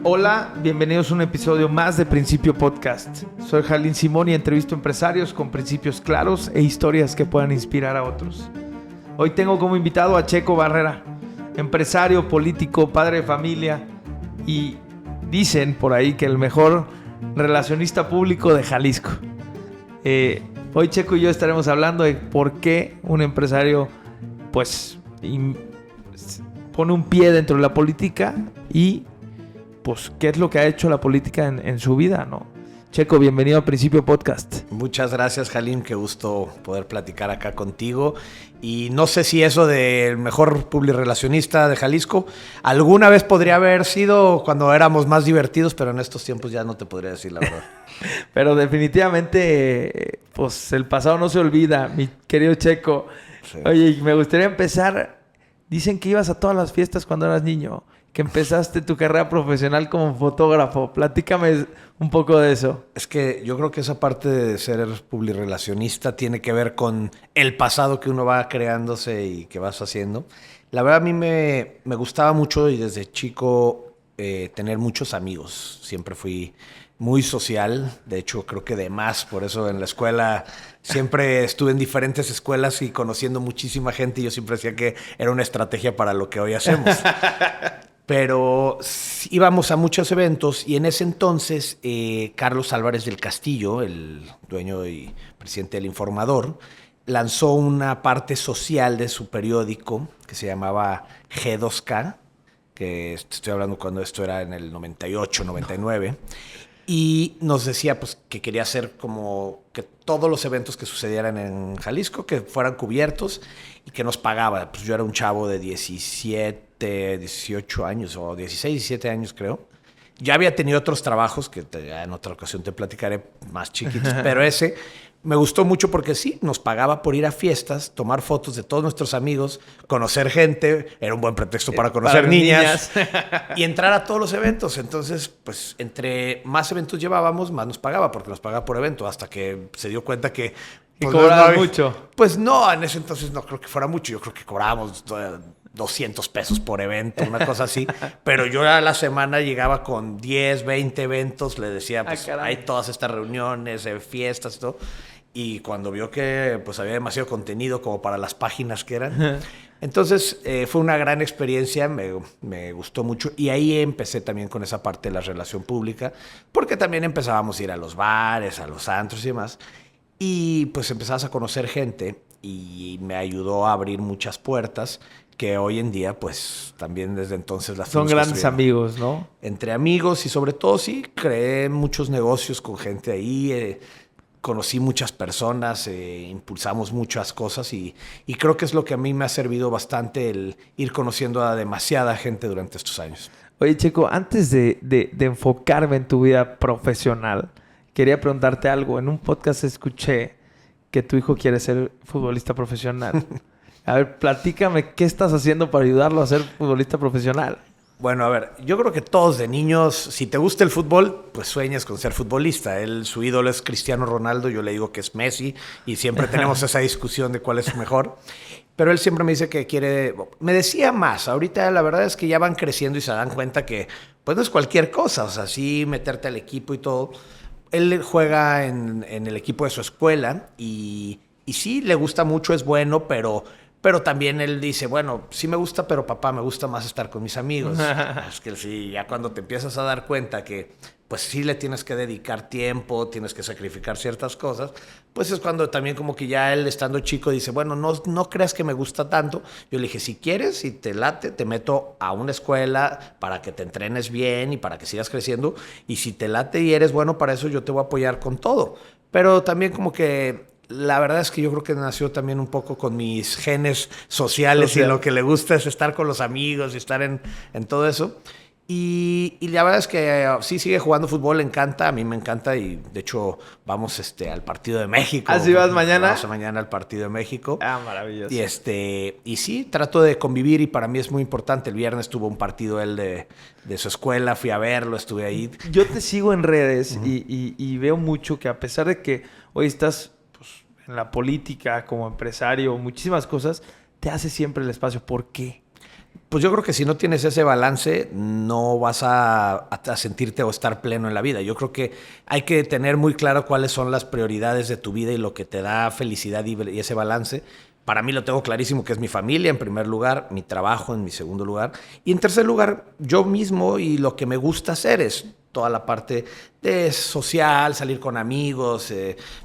Hola, bienvenidos a un episodio más de Principio Podcast. Soy Jalín Simón y entrevisto empresarios con principios claros e historias que puedan inspirar a otros. Hoy tengo como invitado a Checo Barrera, empresario, político, padre de familia y dicen por ahí que el mejor relacionista público de Jalisco. Hoy Checo y yo estaremos hablando de por qué un empresario pone un pie dentro de la política y pues qué es lo que ha hecho la política en su vida, ¿no? Checo, bienvenido a Principio Podcast. Muchas gracias, Jalín. Qué gusto poder platicar acá contigo. Y no sé si eso del mejor publirelacionista de Jalisco alguna vez podría haber sido cuando éramos más divertidos, pero en estos tiempos ya no te podría decir la verdad. Pero definitivamente, pues el pasado no se olvida, mi querido Checo. Sí. Oye, me gustaría empezar. Dicen que ibas a todas las fiestas cuando eras niño, que empezaste tu carrera profesional como fotógrafo. Platícame un poco de eso. Es que yo creo que esa parte de ser publirelacionista tiene que ver con el pasado que uno va creándose y que vas haciendo. La verdad a mí me gustaba mucho y desde chico tener muchos amigos. Siempre fui muy social, de hecho creo que de más, por eso en la escuela siempre estuve en diferentes escuelas y conociendo muchísima gente y yo siempre decía que era una estrategia para lo que hoy hacemos. Pero íbamos a muchos eventos y en ese entonces Carlos Álvarez del Castillo, el dueño y presidente del Informador, lanzó una parte social de su periódico que se llamaba G2K, que estoy hablando cuando esto era en el 98, 99, y nos decía pues, que quería hacer como que todos los eventos que sucedieran en Jalisco, que fueran cubiertos y que nos pagaba. Pues yo era un chavo de 17, 18 años o 16, 17 años creo. Ya había tenido otros trabajos que en otra ocasión te platicaré más chiquitos, pero ese me gustó mucho porque sí, nos pagaba por ir a fiestas, tomar fotos de todos nuestros amigos, conocer gente, era un buen pretexto para conocer niñas y entrar a todos los eventos. Entonces, pues entre más eventos llevábamos, más nos pagaba porque nos pagaba por evento, hasta que se dio cuenta que pues, cobraba mucho. Pues no, en ese entonces no creo que fuera mucho, yo creo que cobrábamos 200 pesos por evento, una cosa así. Pero yo a la semana llegaba con 10, 20 eventos, le decía, pues hay todas estas reuniones, fiestas y todo. Y cuando vio que pues había demasiado contenido como para las páginas que eran, entonces fue una gran experiencia, me gustó mucho. Y ahí empecé también con esa parte de la relación pública, porque también empezábamos a ir a los bares, a los antros y demás. Y pues empezabas a conocer gente y me ayudó a abrir muchas puertas que hoy en día, pues, también desde entonces las son grandes amigos, ¿no? Entre amigos y sobre todo, sí, creé muchos negocios con gente ahí, conocí muchas personas, impulsamos muchas cosas y creo que es lo que a mí me ha servido bastante el ir conociendo a demasiada gente durante estos años. Oye, Checo, antes de enfocarme en tu vida profesional, quería preguntarte algo. En un podcast escuché que tu hijo quiere ser futbolista profesional. A ver, platícame, ¿qué estás haciendo para ayudarlo a ser futbolista profesional? Bueno, a ver, yo creo que todos de niños, si te gusta el fútbol, pues sueñas con ser futbolista. Su ídolo es Cristiano Ronaldo, yo le digo que es Messi y siempre tenemos esa discusión de cuál es mejor. Pero él siempre me dice que quiere, me decía más, ahorita la verdad es que ya van creciendo y se dan cuenta que pues no es cualquier cosa, o sea, sí meterte al equipo y todo. Él juega en el equipo de su escuela y sí, le gusta mucho, es bueno, pero también él dice, bueno, sí me gusta, pero papá, me gusta más estar con mis amigos. Es que sí, ya cuando te empiezas a dar cuenta que pues sí le tienes que dedicar tiempo, tienes que sacrificar ciertas cosas, pues es cuando también como que ya él estando chico dice, bueno, no creas que me gusta tanto. Yo le dije, si quieres, si te late, te meto a una escuela para que te entrenes bien y para que sigas creciendo. Y si te late y eres bueno para eso, yo te voy a apoyar con todo. Pero también como que la verdad es que yo creo que nació también un poco con mis genes sociales y lo que le gusta es estar con los amigos y estar en todo eso. Y la verdad es que sí sigue jugando fútbol, le encanta, a mí me encanta y de hecho vamos al partido de México. ¿Así vas mañana? Vamos mañana al partido de México. Ah, maravilloso. Y sí, trato de convivir y para mí es muy importante. El viernes tuvo un partido él de su escuela, fui a verlo, estuve ahí. Yo te sigo en redes y veo mucho que a pesar de que hoy estás pues, en la política como empresario, muchísimas cosas, te hace siempre el espacio. ¿Por qué? Pues yo creo que si no tienes ese balance, no vas a sentirte o estar pleno en la vida. Yo creo que hay que tener muy claro cuáles son las prioridades de tu vida y lo que te da felicidad y ese balance. Para mí lo tengo clarísimo, que es mi familia en primer lugar, mi trabajo en mi segundo lugar. Y en tercer lugar, yo mismo, y lo que me gusta hacer es toda la parte de social, salir con amigos,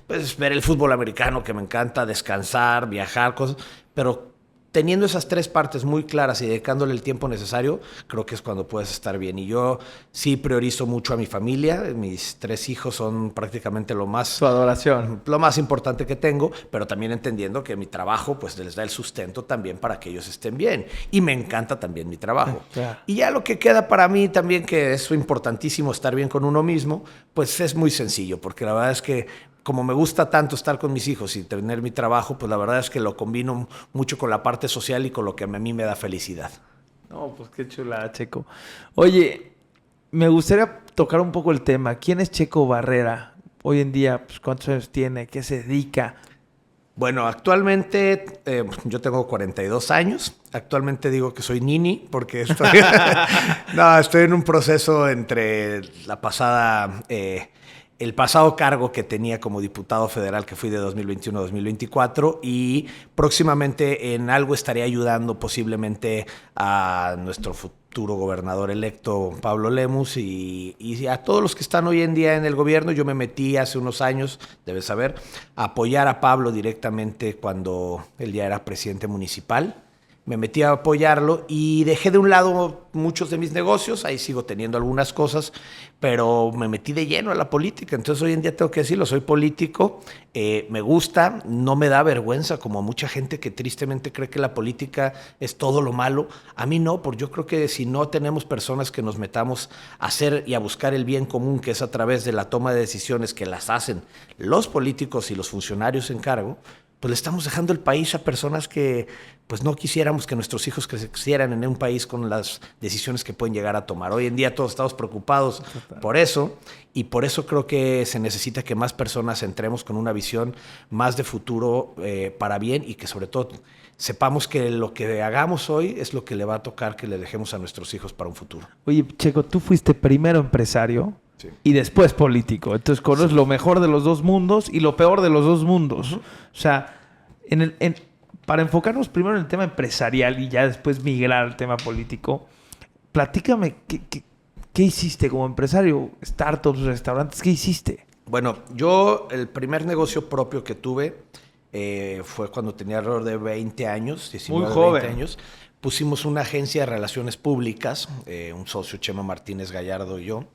pues ver el fútbol americano que me encanta, descansar, viajar, cosas. Pero teniendo esas tres partes muy claras y dedicándole el tiempo necesario, creo que es cuando puedes estar bien. Y yo sí priorizo mucho a mi familia. Mis 3 hijos son prácticamente Su adoración. lo más importante que tengo, pero también entendiendo que mi trabajo pues les da el sustento también para que ellos estén bien. Y me encanta también mi trabajo. Claro. Y ya lo que queda para mí también, que es importantísimo estar bien con uno mismo, pues es muy sencillo, porque la verdad es que como me gusta tanto estar con mis hijos y tener mi trabajo, pues la verdad es que lo combino mucho con la parte social y con lo que a mí me da felicidad. No, pues qué chulada, Checo. Oye, me gustaría tocar un poco el tema. ¿Quién es Checo Barrera? Hoy en día, pues, ¿cuántos años tiene? ¿Qué se dedica? Bueno, actualmente yo tengo 42 años. Actualmente digo que soy nini porque estoy en un proceso entre el pasado cargo que tenía como diputado federal, que fui de 2021 a 2024, y próximamente en algo estaré ayudando posiblemente a nuestro futuro gobernador electo, Pablo Lemus, y a todos los que están hoy en día en el gobierno. Yo me metí hace unos años, debes saber, a apoyar a Pablo directamente cuando él ya era presidente municipal. Me metí a apoyarlo y dejé de un lado muchos de mis negocios. Ahí sigo teniendo algunas cosas, pero me metí de lleno a la política. Entonces hoy en día tengo que decirlo, soy político, me gusta, no me da vergüenza como mucha gente que tristemente cree que la política es todo lo malo. A mí no, porque yo creo que si no tenemos personas que nos metamos a hacer y a buscar el bien común, que es a través de la toma de decisiones que las hacen los políticos y los funcionarios en cargo, pues le estamos dejando el país a personas que pues no quisiéramos que nuestros hijos crecieran en un país con las decisiones que pueden llegar a tomar. Hoy en día todos estamos preocupados por eso, y por eso creo que se necesita que más personas entremos con una visión más de futuro para bien, y que sobre todo sepamos que lo que hagamos hoy es lo que le va a tocar que le dejemos a nuestros hijos para un futuro. Oye, Checo, tú fuiste primero empresario y después político. Entonces conoces lo mejor de los dos mundos y lo peor de los dos mundos. O sea, para enfocarnos primero en el tema empresarial y ya después migrar al tema político, platícame qué hiciste como empresario. Startups, restaurantes, ¿qué hiciste? Bueno, yo el primer negocio propio que tuve fue cuando tenía alrededor de 20 años, 19, muy joven. 20 años. Pusimos una agencia de relaciones públicas, un socio, Chema Martínez Gallardo, y yo.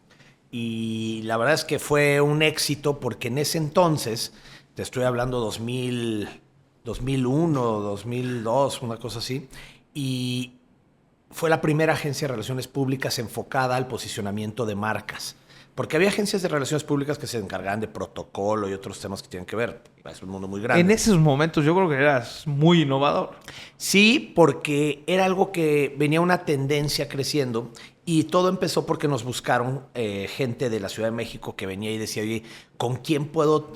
Y la verdad es que fue un éxito porque en ese entonces, te estoy hablando 2001, 2002, una cosa así, y fue la primera agencia de relaciones públicas enfocada al posicionamiento de marcas. Porque había agencias de relaciones públicas que se encargaban de protocolo y otros temas que tienen que ver. Es un mundo muy grande. En esos momentos yo creo que eras muy innovador. Sí, porque era algo que venía una tendencia creciendo, y todo empezó porque nos buscaron gente de la Ciudad de México que venía y decía, oye, ¿con quién puedo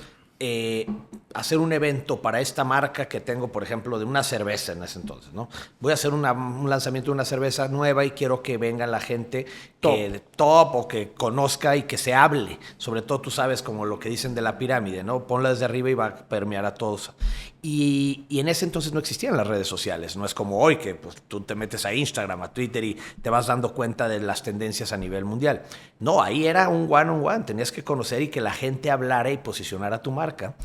hacer un evento para esta marca que tengo, por ejemplo, de una cerveza en ese entonces, ¿no? Voy a hacer un lanzamiento de una cerveza nueva y quiero que venga la gente top o que conozca y que se hable. Sobre todo, tú sabes, como lo que dicen de la pirámide, ¿no? Ponla desde arriba y va a permear a todos. Y en ese entonces no existían las redes sociales. No es como hoy que pues, tú te metes a Instagram, a Twitter y te vas dando cuenta de las tendencias a nivel mundial. No, ahí era un one-on-one. Tenías que conocer y que la gente hablara y posicionara tu marca.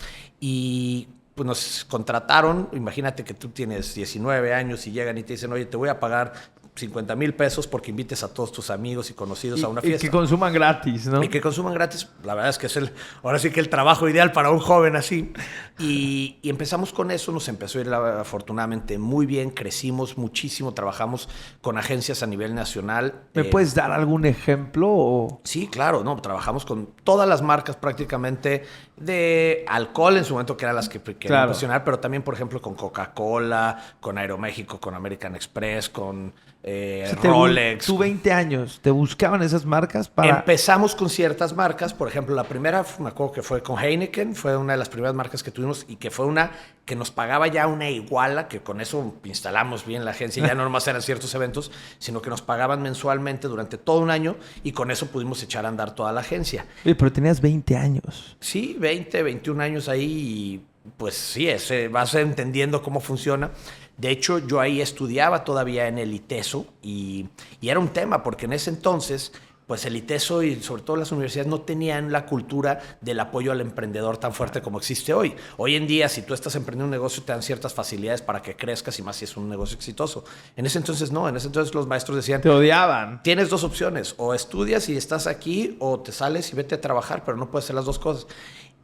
Y pues nos contrataron. Imagínate que tú tienes 19 años y llegan y te dicen, oye, te voy a pagar 50,000 pesos porque invites a todos tus amigos y conocidos a una fiesta. Y que consuman gratis, ¿no? Y que consuman gratis. La verdad es que es ahora sí que el trabajo ideal para un joven así. Y empezamos con eso, nos empezó a ir afortunadamente muy bien, crecimos muchísimo, trabajamos con agencias a nivel nacional. ¿Me puedes dar algún ejemplo? O? Sí, claro, no, trabajamos con todas las marcas prácticamente de alcohol en su momento, que eran las que querían posicionar, pero también, por ejemplo, con Coca-Cola, con Aeroméxico, con American Express, con O sea, Rolex. Tú 20 años, ¿te buscaban esas marcas para...? Empezamos con ciertas marcas, por ejemplo, la primera, me acuerdo que fue con Heineken, fue una de las primeras marcas que tuvimos y que fue una que nos pagaba ya una iguala, que con eso instalamos bien la agencia, ya no nomás eran ciertos eventos, sino que nos pagaban mensualmente durante todo un año y con eso pudimos echar a andar toda la agencia. Oye, pero tenías 20 años. Sí, 20, 21 años ahí y pues sí, vas entendiendo cómo funciona. De hecho, yo ahí estudiaba todavía en el ITESO y era un tema porque en ese entonces, pues el ITESO y sobre todo las universidades no tenían la cultura del apoyo al emprendedor tan fuerte como existe hoy. Hoy en día, si tú estás emprendiendo un negocio, te dan ciertas facilidades para que crezcas y más si es un negocio exitoso. En ese entonces no, en ese entonces los maestros decían... Te odiaban. Tienes dos opciones, o estudias y estás aquí o te sales y vete a trabajar, pero no puedes hacer las dos cosas.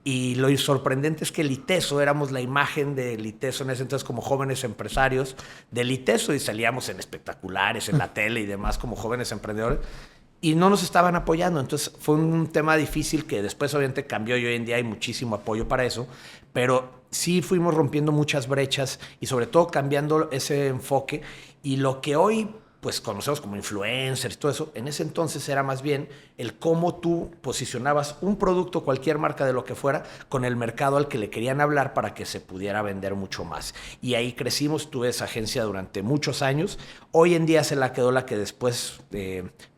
Y lo sorprendente es que el ITESO, éramos la imagen del ITESO en ese entonces como jóvenes empresarios del ITESO y salíamos en espectaculares, en la tele y demás como jóvenes emprendedores y no nos estaban apoyando. Entonces fue un tema difícil que después obviamente cambió y hoy en día hay muchísimo apoyo para eso, pero sí fuimos rompiendo muchas brechas y sobre todo cambiando ese enfoque y lo que hoy pues conocemos como influencers y todo eso, en ese entonces era más bien el cómo tú posicionabas un producto, cualquier marca de lo que fuera, con el mercado al que le querían hablar para que se pudiera vender mucho más. Y ahí crecimos, tuve esa agencia durante muchos años. Hoy en día se la quedó la que después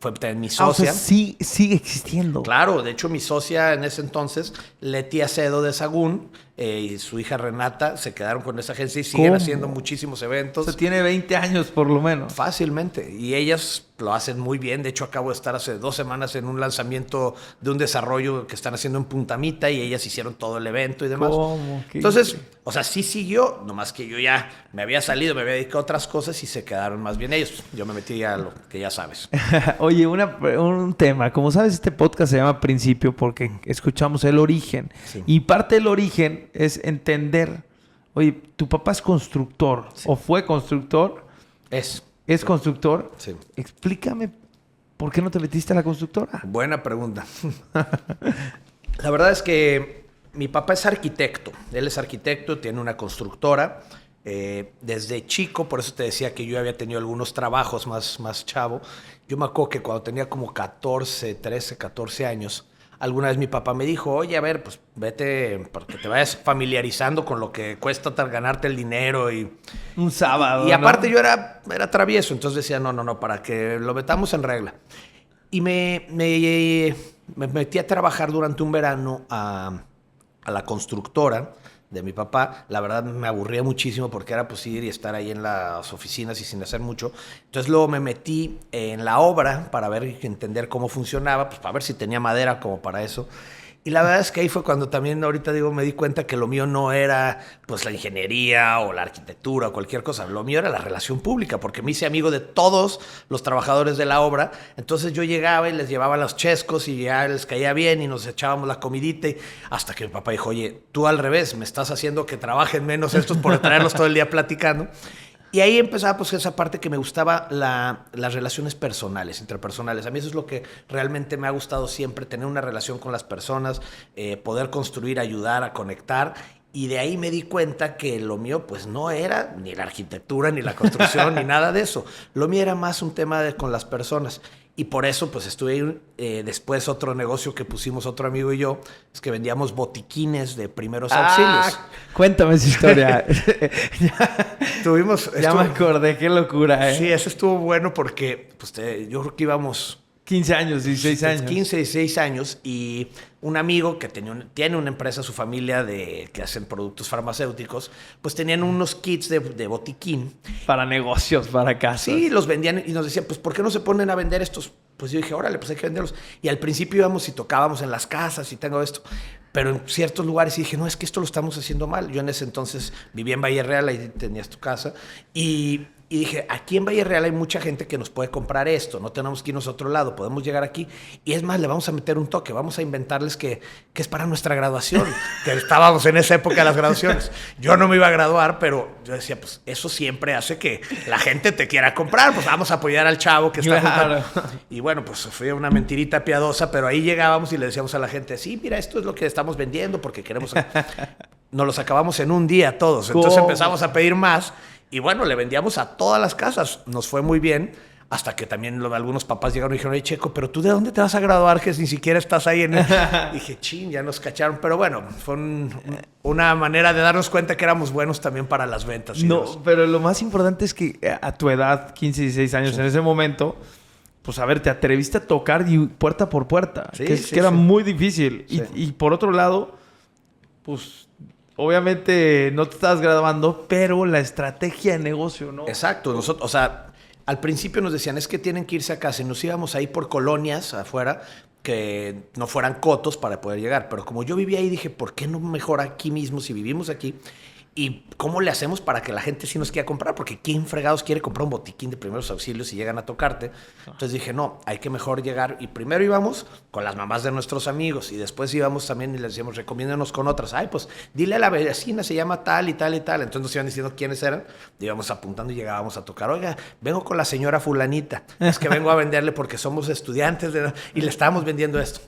fue también mi socia. O sea, sí, sigue existiendo. Claro, de hecho mi socia en ese entonces, Leti Acedo de Sagún, y su hija Renata se quedaron con esa agencia y siguen haciendo muchísimos eventos. O sea, tiene 20 años por lo menos. Fácilmente. Y ellas lo hacen muy bien. De hecho, acabo de estar hace 2 semanas en un lanzamiento de un desarrollo que están haciendo en Punta Mita y ellas hicieron todo el evento y demás. ¿Cómo? Entonces, o sea, sí siguió, nomás que yo ya me había salido, me había dedicado a otras cosas y se quedaron más bien ellos. Yo me metí a lo que ya sabes. Oye, un tema. Como sabes, este podcast se llama Principio porque escuchamos el origen. Sí. Y parte del origen es entender, oye, tu papá es constructor o fue constructor. ¿Es constructor? Sí. Explícame por qué no te metiste a la constructora. Buena pregunta. La verdad es que mi papá es arquitecto. Él es arquitecto, tiene una constructora. Desde chico, por eso te decía que yo había tenido algunos trabajos más chavo. Yo me acuerdo que cuando tenía como 13, 14 años, alguna vez mi papá me dijo, oye, a ver, pues vete para que te vayas familiarizando con lo que cuesta ganarte el dinero y... Un sábado, Y aparte ¿no? yo era travieso, entonces decía, no, para que lo metamos en regla. Y me metí a trabajar durante un verano a la constructora de mi papá. La verdad me aburría muchísimo porque era pues ir y estar ahí en las oficinas y sin hacer mucho. Entonces luego me metí en la obra para entender cómo funcionaba, pues para ver si tenía madera como para eso. Y la verdad es que ahí fue cuando también ahorita digo, me di cuenta que lo mío no era pues la ingeniería o la arquitectura o cualquier cosa. Lo mío era la relación pública, porque me hice amigo de todos los trabajadores de la obra. Entonces yo llegaba y les llevaba los chescos y ya les caía bien y nos echábamos la comidita. Hasta que mi papá dijo, oye, tú al revés, me estás haciendo que trabajen menos estos por traerlos todo el día platicando. Y ahí empezaba pues esa parte que me gustaba, las relaciones personales, interpersonales. A mí eso es lo que realmente me ha gustado siempre, tener una relación con las personas, poder construir, ayudar a conectar. Y de ahí me di cuenta que lo mío pues no era ni la arquitectura, ni la construcción, ni nada de eso. Lo mío era más un tema con las personas. Y por eso pues estuve después otro negocio que pusimos otro amigo y yo, es que vendíamos botiquines de primeros auxilios. Cuéntame esa historia. Ya me acordé, qué locura, ¿eh? Sí, eso estuvo bueno porque pues, yo creo que íbamos... 15 años, 16 años. 15, 16 años y un amigo que tiene una empresa, su familia, que hacen productos farmacéuticos, pues tenían unos kits de botiquín. Para negocios, para casas. Sí, los vendían y nos decían, pues, ¿por qué no se ponen a vender estos? Pues yo dije, órale, pues hay que venderlos. Y al principio íbamos y tocábamos en las casas y tengo esto. Pero en ciertos lugares y dije, no, es que esto lo estamos haciendo mal. Yo en ese entonces vivía en Valle Real, ahí tenías tu casa. Y dije, aquí en Valle Real hay mucha gente que nos puede comprar esto, no tenemos que irnos a otro lado, podemos llegar aquí. Y es más, le vamos a meter un toque, vamos a inventarles que es para nuestra graduación, que estábamos en esa época de las graduaciones. Yo no me iba a graduar, pero yo decía, pues eso siempre hace que la gente te quiera comprar, pues vamos a apoyar al chavo que está claro. Y bueno, pues fue una mentirita piadosa, pero ahí llegábamos y le decíamos a la gente, sí, mira, esto es lo que estamos vendiendo porque queremos... Nos los acabamos en un día todos, entonces empezamos a pedir más. Y bueno, le vendíamos a todas las casas. Nos fue muy bien. Hasta que también algunos papás llegaron y dijeron, oye, Checo, ¿pero tú de dónde te vas a graduar que ni siquiera estás ahí en el...? Dije, chin, ya nos cacharon. Pero bueno, fue una manera de darnos cuenta que éramos buenos también para las ventas. No, pero lo más importante es que a tu edad, 15, 16 años, en ese momento, pues a ver, te atreviste a tocar puerta por puerta. Que era muy difícil. Sí. Y por otro lado, pues... Obviamente no te estabas graduando, pero la estrategia de negocio, ¿no? Exacto. Nosotros, o sea, al principio nos decían, es que tienen que irse a casa. Y nos íbamos ahí por colonias afuera que no fueran cotos para poder llegar. Pero como yo vivía ahí, dije, ¿por qué no mejor aquí mismo si vivimos aquí? ¿Y cómo le hacemos para que la gente sí nos quiera comprar? Porque ¿quién fregados quiere comprar un botiquín de primeros auxilios si llegan a tocarte? Entonces dije, no, hay que mejor llegar. Y primero íbamos con las mamás de nuestros amigos. Y después íbamos también y les decíamos, recomiéndanos con otras. Ay, pues dile a la vecina, se llama tal y tal y tal. Entonces nos iban diciendo quiénes eran. Íbamos apuntando y llegábamos a tocar. Oiga, vengo con la señora fulanita. Es que vengo a venderle porque somos estudiantes y le estábamos vendiendo esto.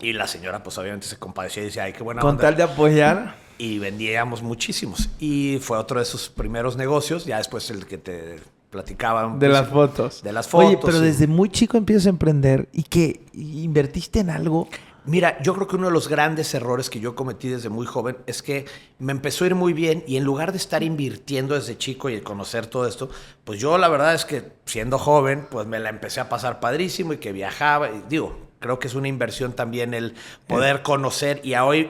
Y la señora, pues obviamente se compadecía y decía, ay, qué buena onda. Con tal de apoyar... Y vendíamos muchísimos. Y fue otro de sus primeros negocios. Ya después el que te platicaban. De las fotos. De las fotos. Oye, pero desde muy chico empiezas a emprender. ¿Y qué? ¿Invertiste en algo? Mira, yo creo que uno de los grandes errores que yo cometí desde muy joven es que me empezó a ir muy bien y en lugar de estar invirtiendo desde chico y conocer todo esto, pues yo la verdad es que siendo joven, pues me la empecé a pasar padrísimo y que viajaba. Y digo, creo que es una inversión también el poder conocer y hoy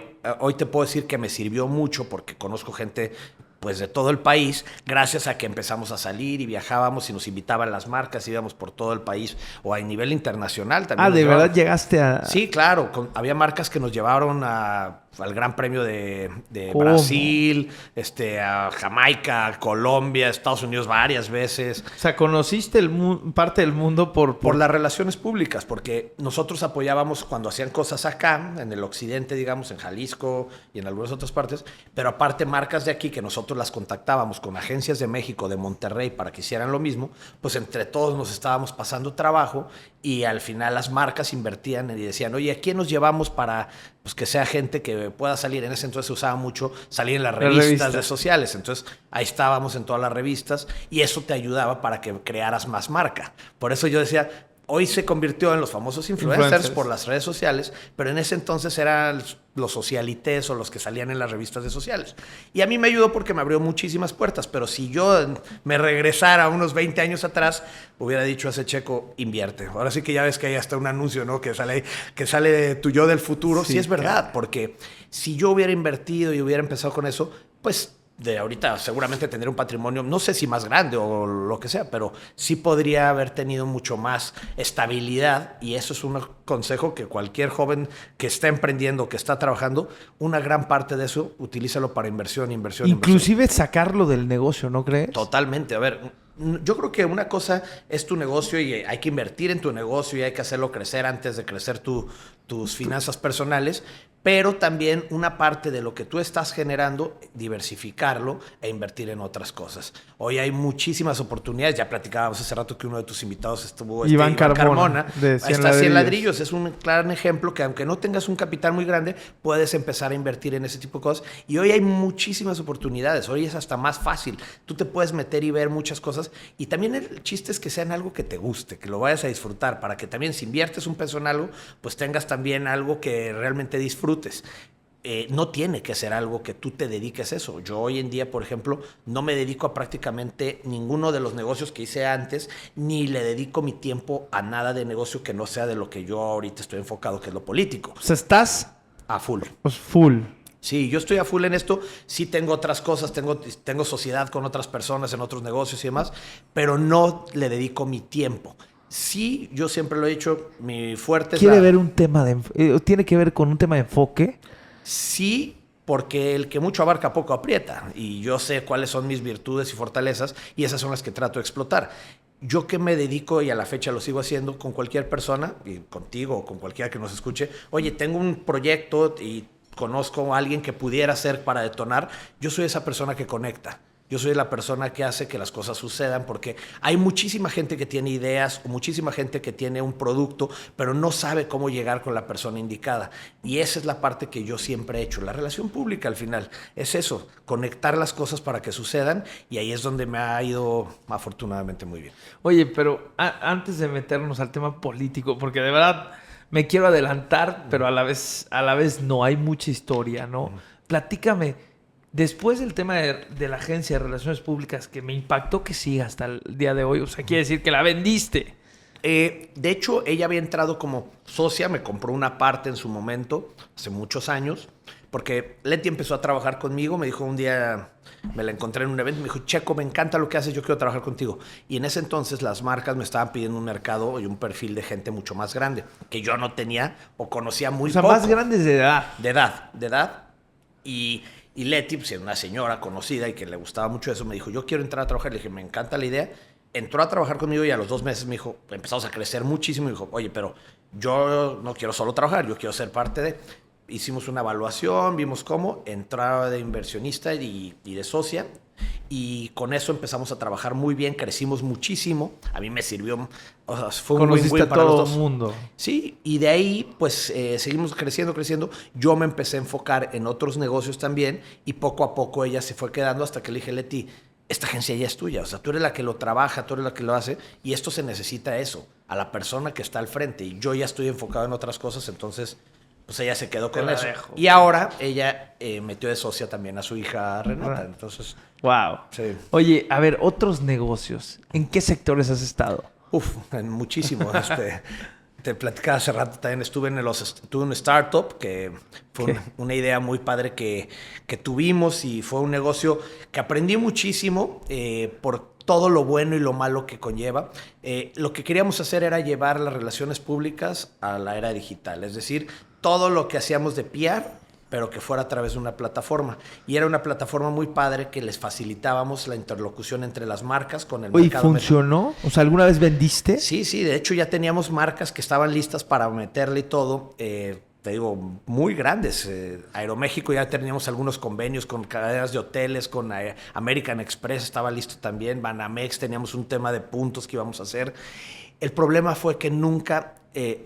te puedo decir que me sirvió mucho porque conozco gente pues de todo el país, gracias a que empezamos a salir y viajábamos y nos invitaban las marcas, íbamos por todo el país o a nivel internacional también. Ah, ¿de verdad llegaste a...? Sí, claro, había marcas que nos llevaron al Gran Premio de Brasil, a Jamaica, Colombia, Estados Unidos varias veces. O sea, conociste parte del mundo por las relaciones públicas, porque nosotros apoyábamos cuando hacían cosas acá, en el occidente, digamos, en Jalisco y en algunas otras partes, pero aparte marcas de aquí que nosotros las contactábamos con agencias de México, de Monterrey, para que hicieran lo mismo, pues entre todos nos estábamos pasando trabajo y al final las marcas invertían y decían, oye, ¿a quién nos llevamos para pues, que sea gente que pueda salir? En ese entonces se usaba mucho salir en las revistas de sociales, entonces ahí estábamos en todas las revistas y eso te ayudaba para que crearas más marca. Por eso yo decía, hoy se convirtió en los famosos influencers por las redes sociales, pero en ese entonces eran los socialites o los que salían en las revistas de sociales. Y a mí me ayudó porque me abrió muchísimas puertas, pero si yo me regresara unos 20 años atrás, hubiera dicho a ese Checo, invierte. Ahora sí que ya ves que hay hasta un anuncio, ¿no? Que sale de tu yo del futuro. Sí, es verdad, porque si yo hubiera invertido y hubiera empezado con eso, pues de ahorita seguramente tendría un patrimonio, no sé si más grande o lo que sea, pero sí podría haber tenido mucho más estabilidad y eso es un consejo que cualquier joven que está emprendiendo, que está trabajando, una gran parte de eso, utilízalo para inversión. Inclusive sacarlo del negocio, ¿no crees? Totalmente. A ver, yo creo que una cosa es tu negocio y hay que invertir en tu negocio y hay que hacerlo crecer antes de crecer tus finanzas personales, pero también una parte de lo que tú estás generando, diversificarlo e invertir en otras cosas. Hoy hay muchísimas oportunidades. Ya platicábamos hace rato que uno de tus invitados estuvo Iván Carmona de 100 ladrillos. Es un claro ejemplo que aunque no tengas un capital muy grande, puedes empezar a invertir en ese tipo de cosas. Y hoy hay muchísimas oportunidades. Hoy es hasta más fácil. Tú te puedes meter y ver muchas cosas. Y también el chiste es que sean algo que te guste, que lo vayas a disfrutar, para que también si inviertes un peso en algo, pues tengas también algo que realmente disfrutes. No tiene que ser algo que tú te dediques a eso. Yo hoy en día, por ejemplo, no me dedico a prácticamente ninguno de los negocios que hice antes, ni le dedico mi tiempo a nada de negocio que no sea de lo que yo ahorita estoy enfocado, que es lo político. O sea, estás a full. Pues full. Sí, yo estoy a full en esto. Sí tengo otras cosas, tengo sociedad con otras personas en otros negocios y demás, pero no le dedico mi tiempo. Sí, yo siempre lo he dicho, mi fuerte es ¿Tiene que ver con un tema de enfoque? Sí, porque el que mucho abarca poco aprieta y yo sé cuáles son mis virtudes y fortalezas y esas son las que trato de explotar. Yo que me dedico y a la fecha lo sigo haciendo con cualquier persona, y contigo o con cualquiera que nos escuche, oye, tengo un proyecto y conozco a alguien que pudiera ser para detonar, yo soy esa persona que conecta. Yo soy la persona que hace que las cosas sucedan porque hay muchísima gente que tiene ideas o muchísima gente que tiene un producto, pero no sabe cómo llegar con la persona indicada. Y esa es la parte que yo siempre he hecho. La relación pública al final es eso, conectar las cosas para que sucedan y ahí es donde me ha ido afortunadamente muy bien. Oye, pero antes de meternos al tema político, porque de verdad me quiero adelantar, pero a la vez no, hay mucha historia, ¿no? Platícame. Después del tema de la agencia de relaciones públicas, que me impactó que siga hasta el día de hoy, o sea, quiere decir que la vendiste. De hecho, ella había entrado como socia, me compró una parte en su momento, hace muchos años, porque Leti empezó a trabajar conmigo, me dijo un día, me la encontré en un evento, me dijo, Checo, me encanta lo que haces, yo quiero trabajar contigo. Y en ese entonces las marcas me estaban pidiendo un mercado y un perfil de gente mucho más grande, que yo no tenía o conocía muy poco. O sea, más grandes de edad. De edad. Y Leti, pues, una señora conocida y que le gustaba mucho eso, me dijo, yo quiero entrar a trabajar. Le dije, me encanta la idea. Entró a trabajar conmigo y a los 2 meses me dijo, empezamos a crecer muchísimo. Y dijo, oye, pero yo no quiero solo trabajar, yo quiero ser parte de... Hicimos una evaluación, vimos cómo, entraba de inversionista y de socia. Y con eso empezamos a trabajar muy bien, crecimos muchísimo. A mí me sirvió, o sea, fue un win-win para los dos. Mundo. Sí, y de ahí pues seguimos creciendo. Yo me empecé a enfocar en otros negocios también y poco a poco ella se fue quedando hasta que le dije, Leti, esta agencia ya es tuya. O sea, tú eres la que lo trabaja, tú eres la que lo hace y esto se necesita eso, a la persona que está al frente. Y yo ya estoy enfocado en otras cosas, entonces... pues ella se quedó con eso. Dejo. Y ahora ella metió de socia también a su hija Renata. Entonces, wow. Sí. Oye, a ver, otros negocios. ¿En qué sectores has estado? En muchísimo. Te platicaba hace rato, también estuve en un startup que fue una idea muy padre que tuvimos y fue un negocio que aprendí muchísimo por todo lo bueno y lo malo que conlleva. Lo que queríamos hacer era llevar las relaciones públicas a la era digital, es decir, todo lo que hacíamos de PR, pero que fuera a través de una plataforma. Y era una plataforma muy padre que les facilitábamos la interlocución entre las marcas con el mercado. ¿Y funcionó? O sea, ¿alguna vez vendiste? Sí, de hecho ya teníamos marcas que estaban listas para meterle y todo. Te digo, muy grandes. Aeroméxico ya teníamos algunos convenios con cadenas de hoteles, con American Express estaba listo también, Banamex, teníamos un tema de puntos que íbamos a hacer. El problema fue que nunca,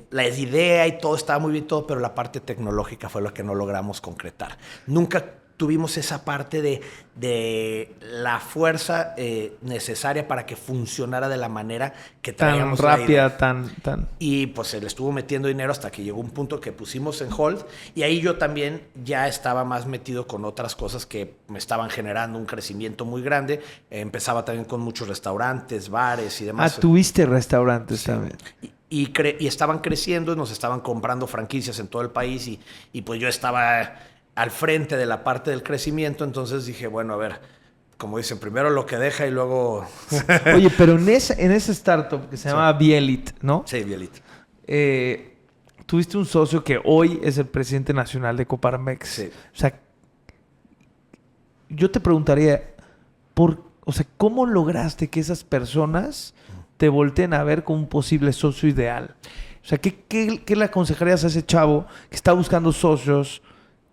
la idea y todo estaba muy bien todo, pero la parte tecnológica fue lo que no logramos concretar. Nunca tuvimos esa parte de la fuerza necesaria para que funcionara de la manera que traíamos tan rápida, tan... Y pues se le estuvo metiendo dinero hasta que llegó un punto que pusimos en hold y ahí yo también ya estaba más metido con otras cosas que me estaban generando un crecimiento muy grande. Empezaba también con muchos restaurantes, bares y demás. Tuviste restaurantes sí. también. Y estaban creciendo, nos estaban comprando franquicias en todo el país y pues yo estaba al frente de la parte del crecimiento, entonces dije, bueno, a ver, como dicen, primero lo que deja y luego... Oye, pero en ese startup que se llamaba Bielit, ¿no? Sí, Bielit. Tuviste un socio que hoy es el presidente nacional de Coparmex. Sí. O sea, yo te preguntaría, ¿cómo lograste que esas personas te volteen a ver como un posible socio ideal? O sea, ¿qué le aconsejarías a ese chavo que está buscando socios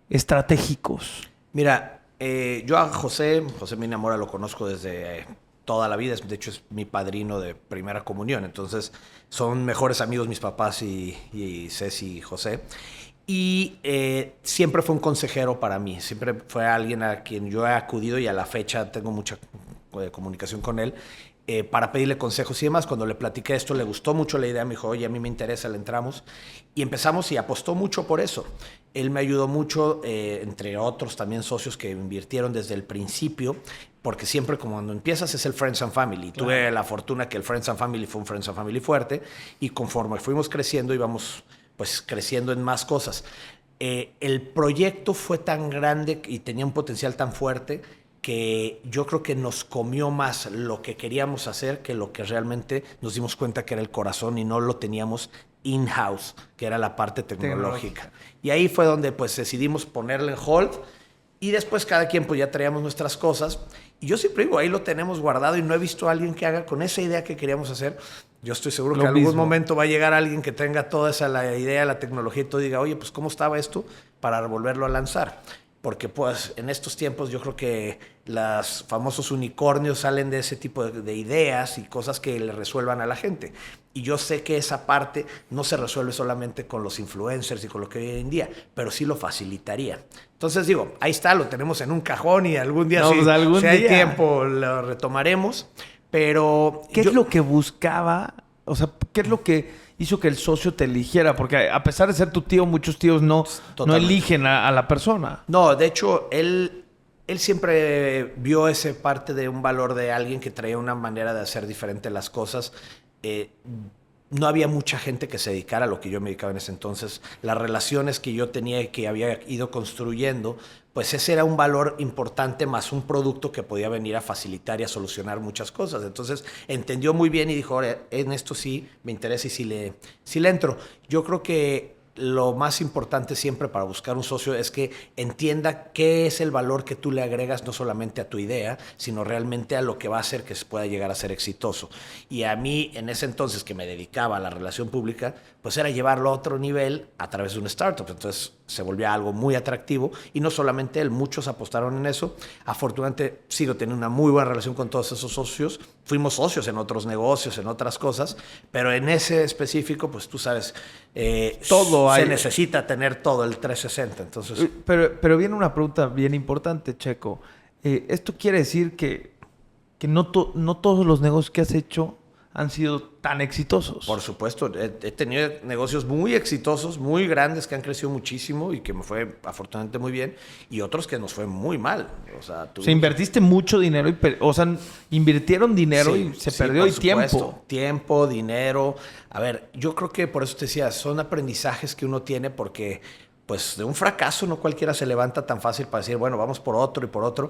estratégicos? Mira, yo a José Mina Mora lo conozco desde toda la vida. De hecho, es mi padrino de primera comunión. Entonces, son mejores amigos mis papás y Ceci y José. Y siempre fue un consejero para mí. Siempre fue alguien a quien yo he acudido y a la fecha tengo mucha comunicación con él. Para pedirle consejos y demás. Cuando le platiqué esto, le gustó mucho la idea, me dijo, oye, a mí me interesa, le entramos. Y empezamos y apostó mucho por eso. Él me ayudó mucho, entre otros también socios que invirtieron desde el principio, porque siempre como cuando empiezas es el Friends and Family. Claro. Tuve la fortuna que el Friends and Family fue un Friends and Family fuerte y conforme fuimos creciendo íbamos pues creciendo en más cosas. El proyecto fue tan grande y tenía un potencial tan fuerte que yo creo que nos comió más lo que queríamos hacer que lo que realmente nos dimos cuenta que era el corazón y no lo teníamos in-house, que era la parte tecnológica. Y ahí fue donde pues decidimos ponerle en hold y después cada quien pues ya traíamos nuestras cosas y yo siempre digo, ahí lo tenemos guardado y no he visto a alguien que haga con esa idea que queríamos hacer. Yo estoy seguro que en algún momento va a llegar alguien que tenga toda esa la idea, la tecnología y todo y diga, oye, pues ¿cómo estaba esto? Para volverlo a lanzar. porque pues en estos tiempos yo creo que los famosos unicornios salen de ese tipo de ideas y cosas que le resuelvan a la gente. Y yo sé que esa parte no se resuelve solamente con los influencers y con lo que hay hoy en día, pero sí lo facilitaría. Entonces digo, ahí está, lo tenemos en un cajón y algún día, no, pues algún si hay día. tiempo, lo retomaremos. Pero ¿Qué es lo que buscaba? O sea, ¿qué es lo que hizo que el socio te eligiera? Porque a pesar de ser tu tío, muchos tíos no eligen a la persona. No, de hecho, él siempre vio ese parte de un valor de alguien que traía una manera de hacer diferente las cosas. No había mucha gente que se dedicara a lo que yo me dedicaba en ese entonces. Las relaciones que yo tenía y que había ido construyendo, pues ese era un valor importante más un producto que podía venir a facilitar y a solucionar muchas cosas. Entonces entendió muy bien y dijo, ahora en esto sí me interesa y sí le entro. Yo creo que lo más importante siempre para buscar un socio es que entienda qué es el valor que tú le agregas no solamente a tu idea, sino realmente a lo que va a hacer que se pueda llegar a ser exitoso. Y a mí, en ese entonces que me dedicaba a la relación pública, pues era llevarlo a otro nivel a través de una startup. Entonces se volvía algo muy atractivo y no solamente él, muchos apostaron en eso. Afortunadamente sigo teniendo una muy buena relación con todos esos socios. Fuimos socios en otros negocios, en otras cosas, pero en ese específico, pues tú sabes, todo se hay. necesita tener todo el 360. Entonces, pero viene una pregunta bien importante, Checo. ¿Esto quiere decir que no todos los negocios que has hecho han sido tan exitosos? por supuesto, he tenido negocios muy exitosos, muy grandes, que han crecido muchísimo y que me fue afortunadamente muy bien, y otros que nos fue muy mal. O sea, invertiste mucho dinero, invirtieron dinero y se perdió y tiempo. Tiempo, dinero. A ver, yo creo que por eso te decía, son aprendizajes que uno tiene porque pues de un fracaso no cualquiera se levanta tan fácil para decir, bueno, vamos por otro y por otro.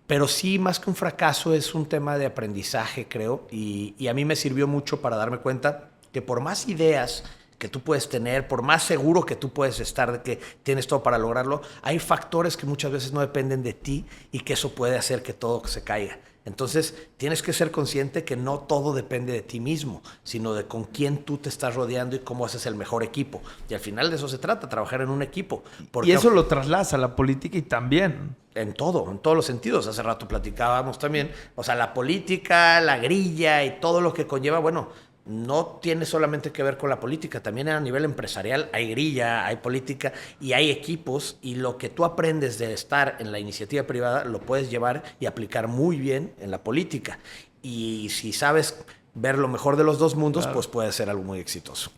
Pero sí, más que un fracaso, es un tema de aprendizaje, creo. Y a mí me sirvió mucho para darme cuenta que por más ideas que tú puedes tener, por más seguro que tú puedes estar de que tienes todo para lograrlo, hay factores que muchas veces no dependen de ti y que eso puede hacer que todo se caiga. Entonces, tienes que ser consciente que no todo depende de ti mismo, sino de con quién tú te estás rodeando y cómo haces el mejor equipo. Y al final de eso se trata, trabajar en un equipo. Y eso lo trasladas a la política y también. En todos los sentidos. Hace rato platicábamos también. O sea, la política, la grilla y todo lo que conlleva, bueno, no tiene solamente que ver con la política, también a nivel empresarial hay grilla, hay política y hay equipos, y lo que tú aprendes de estar en la iniciativa privada lo puedes llevar y aplicar muy bien en la política. Y si sabes ver lo mejor de los dos mundos, claro, pues puede ser algo muy exitoso.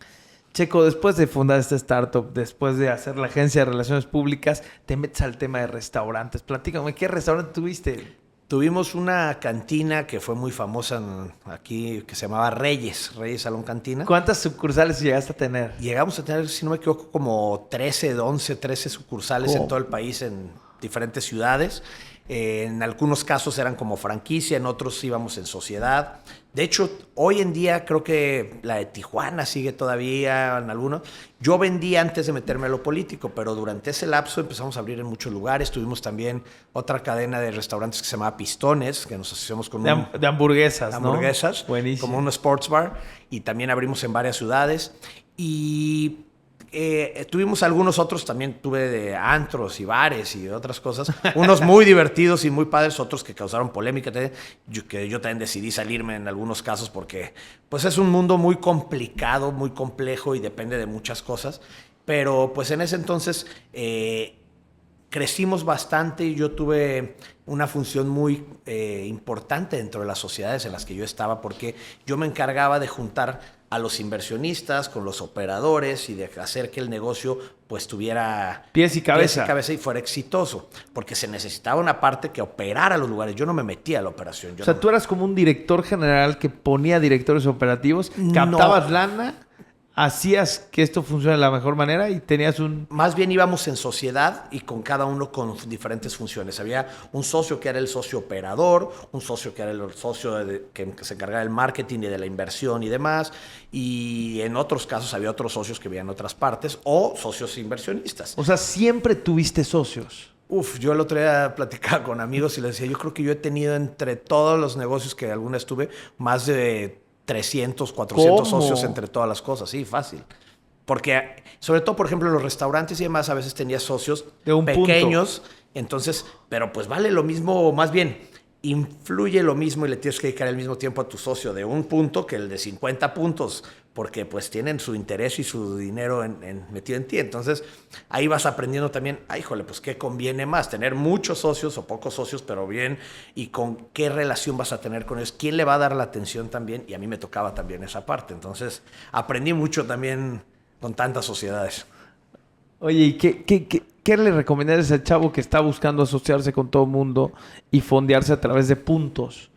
Checo, después de fundar esta startup, después de hacer la agencia de relaciones públicas, te metes al tema de restaurantes. Platícame, ¿qué restaurante tuviste? Tuvimos una cantina que fue muy famosa aquí, que se llamaba Reyes Salón Cantina. ¿Cuántas sucursales llegaste a tener? Llegamos a tener, si no me equivoco, como 13 sucursales en todo el país, en diferentes ciudades. En algunos casos eran como franquicia, en otros íbamos en sociedad. De hecho, hoy en día creo que la de Tijuana sigue todavía en algunos. Yo vendí antes de meterme a lo político, pero durante ese lapso empezamos a abrir en muchos lugares. Tuvimos también otra cadena de restaurantes que se llamaba Pistones, que nos asociamos con de hamburguesas, de hamburguesas, ¿no? Buenísimo. Como un sports bar, y también abrimos en varias ciudades. Y tuvimos algunos otros, también tuve de antros y bares y otras cosas, unos muy divertidos y muy padres, otros que causaron polémica, que yo también decidí salirme en algunos casos porque pues es un mundo muy complicado, muy complejo y depende de muchas cosas, pero pues en ese entonces crecimos bastante y yo tuve una función muy importante dentro de las sociedades en las que yo estaba, porque yo me encargaba de juntar a los inversionistas con los operadores y de hacer que el negocio pues tuviera pies y cabeza y fuera exitoso, porque se necesitaba una parte que operara los lugares. Yo no me metía a la operación. O sea, tú eras como un director general que ponía directores operativos, captabas lana, hacías que esto funcione de la mejor manera y tenías un... Más bien íbamos en sociedad y con cada uno con diferentes funciones. Había un socio que era el socio operador, un socio que era el socio que se encargaba del marketing y de la inversión y demás, y en otros casos había otros socios que veían otras partes o socios inversionistas. O sea, siempre tuviste socios. Yo el otro día platicaba con amigos y les decía, yo creo que yo he tenido entre todos los negocios que alguna vez tuve, más de 300, 400 socios entre todas las cosas. Sí, fácil. Porque, sobre todo, por ejemplo, en los restaurantes y demás, a veces tenías socios de un pequeños, punto. Entonces, pero pues vale lo mismo, más bien, influye lo mismo y le tienes que dedicar el mismo tiempo a tu socio de un punto que el de 50 puntos, porque pues tienen su interés y su dinero metido en ti. Entonces, ahí vas aprendiendo también, híjole, pues qué conviene más, tener muchos socios o pocos socios, pero bien, y con qué relación vas a tener con ellos, quién le va a dar la atención también, y a mí me tocaba también esa parte. Entonces, aprendí mucho también con tantas sociedades. Oye, ¿y qué le recomendarías al chavo que está buscando asociarse con todo el mundo y fondearse a través de puntos?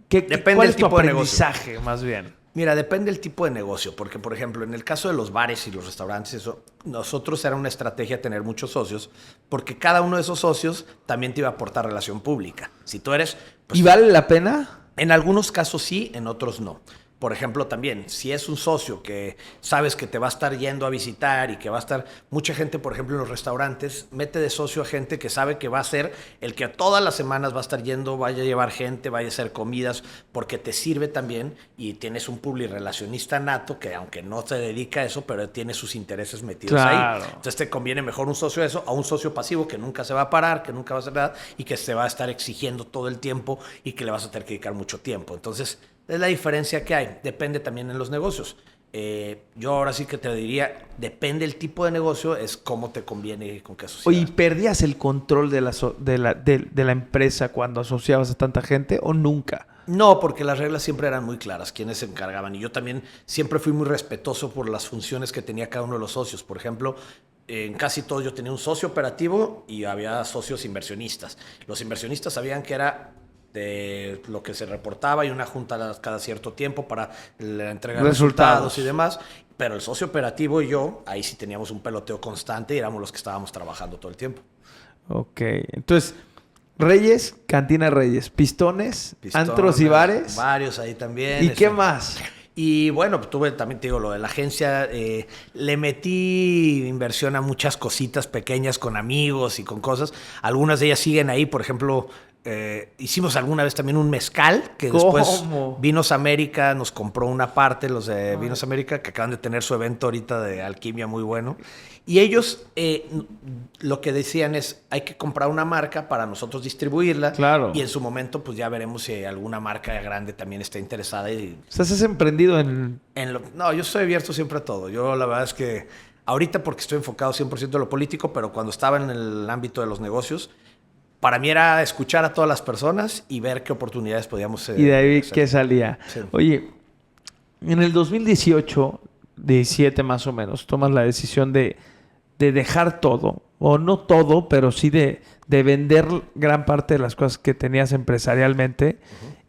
Depende ¿Cuál del es tu tipo de negocio. aprendizaje, más bien? Mira, depende del tipo de negocio, porque por ejemplo, en el caso de los bares y los restaurantes, eso, nosotros era una estrategia tener muchos socios, porque cada uno de esos socios también te iba a aportar relación pública. Si tú eres... Pues, ¿y vale la pena? En algunos casos sí, en otros no. Por ejemplo, también, si es un socio que sabes que te va a estar yendo a visitar y que va a estar... Mucha gente, por ejemplo, en los restaurantes, mete de socio a gente que sabe que va a ser el que todas las semanas va a estar yendo, vaya a llevar gente, vaya a hacer comidas, porque te sirve también y tienes un publirelacionista nato que, aunque no se dedica a eso, pero tiene sus intereses metidos ahí. Entonces te conviene mejor un socio de eso a un socio pasivo que nunca se va a parar, que nunca va a hacer nada y que se va a estar exigiendo todo el tiempo y que le vas a tener que dedicar mucho tiempo. Entonces... es la diferencia que hay. Depende también en los negocios. Yo ahora sí que te diría, depende el tipo de negocio, es cómo te conviene con qué asociar. Oye, ¿perdías el control de la empresa cuando asociabas a tanta gente o nunca? No, porque las reglas siempre eran muy claras, quienes se encargaban. Y yo también siempre fui muy respetuoso por las funciones que tenía cada uno de los socios. Por ejemplo, en casi todos yo tenía un socio operativo y había socios inversionistas. Los inversionistas sabían que era... de lo que se reportaba y una junta cada cierto tiempo para la entrega de resultados y demás, pero el socio operativo y yo, ahí sí teníamos un peloteo constante y éramos los que estábamos trabajando todo el tiempo. Ok, entonces, Reyes, Cantina Reyes, Pistones, antros y bares. Varios ahí también. ¿Y qué más? Y bueno, tuve también, te digo, lo de la agencia, le metí inversión a muchas cositas pequeñas con amigos y con cosas. Algunas de ellas siguen ahí, por ejemplo... hicimos alguna vez también un mezcal que después Vinos América nos compró una parte, los de Vinos América, que acaban de tener su evento ahorita de alquimia muy bueno. Y ellos lo que decían es, hay que comprar una marca para nosotros distribuirla. Claro. Y en su momento, pues ya veremos si alguna marca grande también está interesada. O sea, ¿has emprendido en...? No, yo estoy abierto siempre a todo. Yo la verdad es que ahorita porque estoy enfocado 100% en lo político, pero cuando estaba en el ámbito de los negocios, para mí era escuchar a todas las personas y ver qué oportunidades podíamos y de ahí hacer. ¿Qué salía? Sí. Oye, en el 2018, 17 más o menos, tomas la decisión de dejar todo, o no todo, pero sí de vender gran parte de las cosas que tenías empresarialmente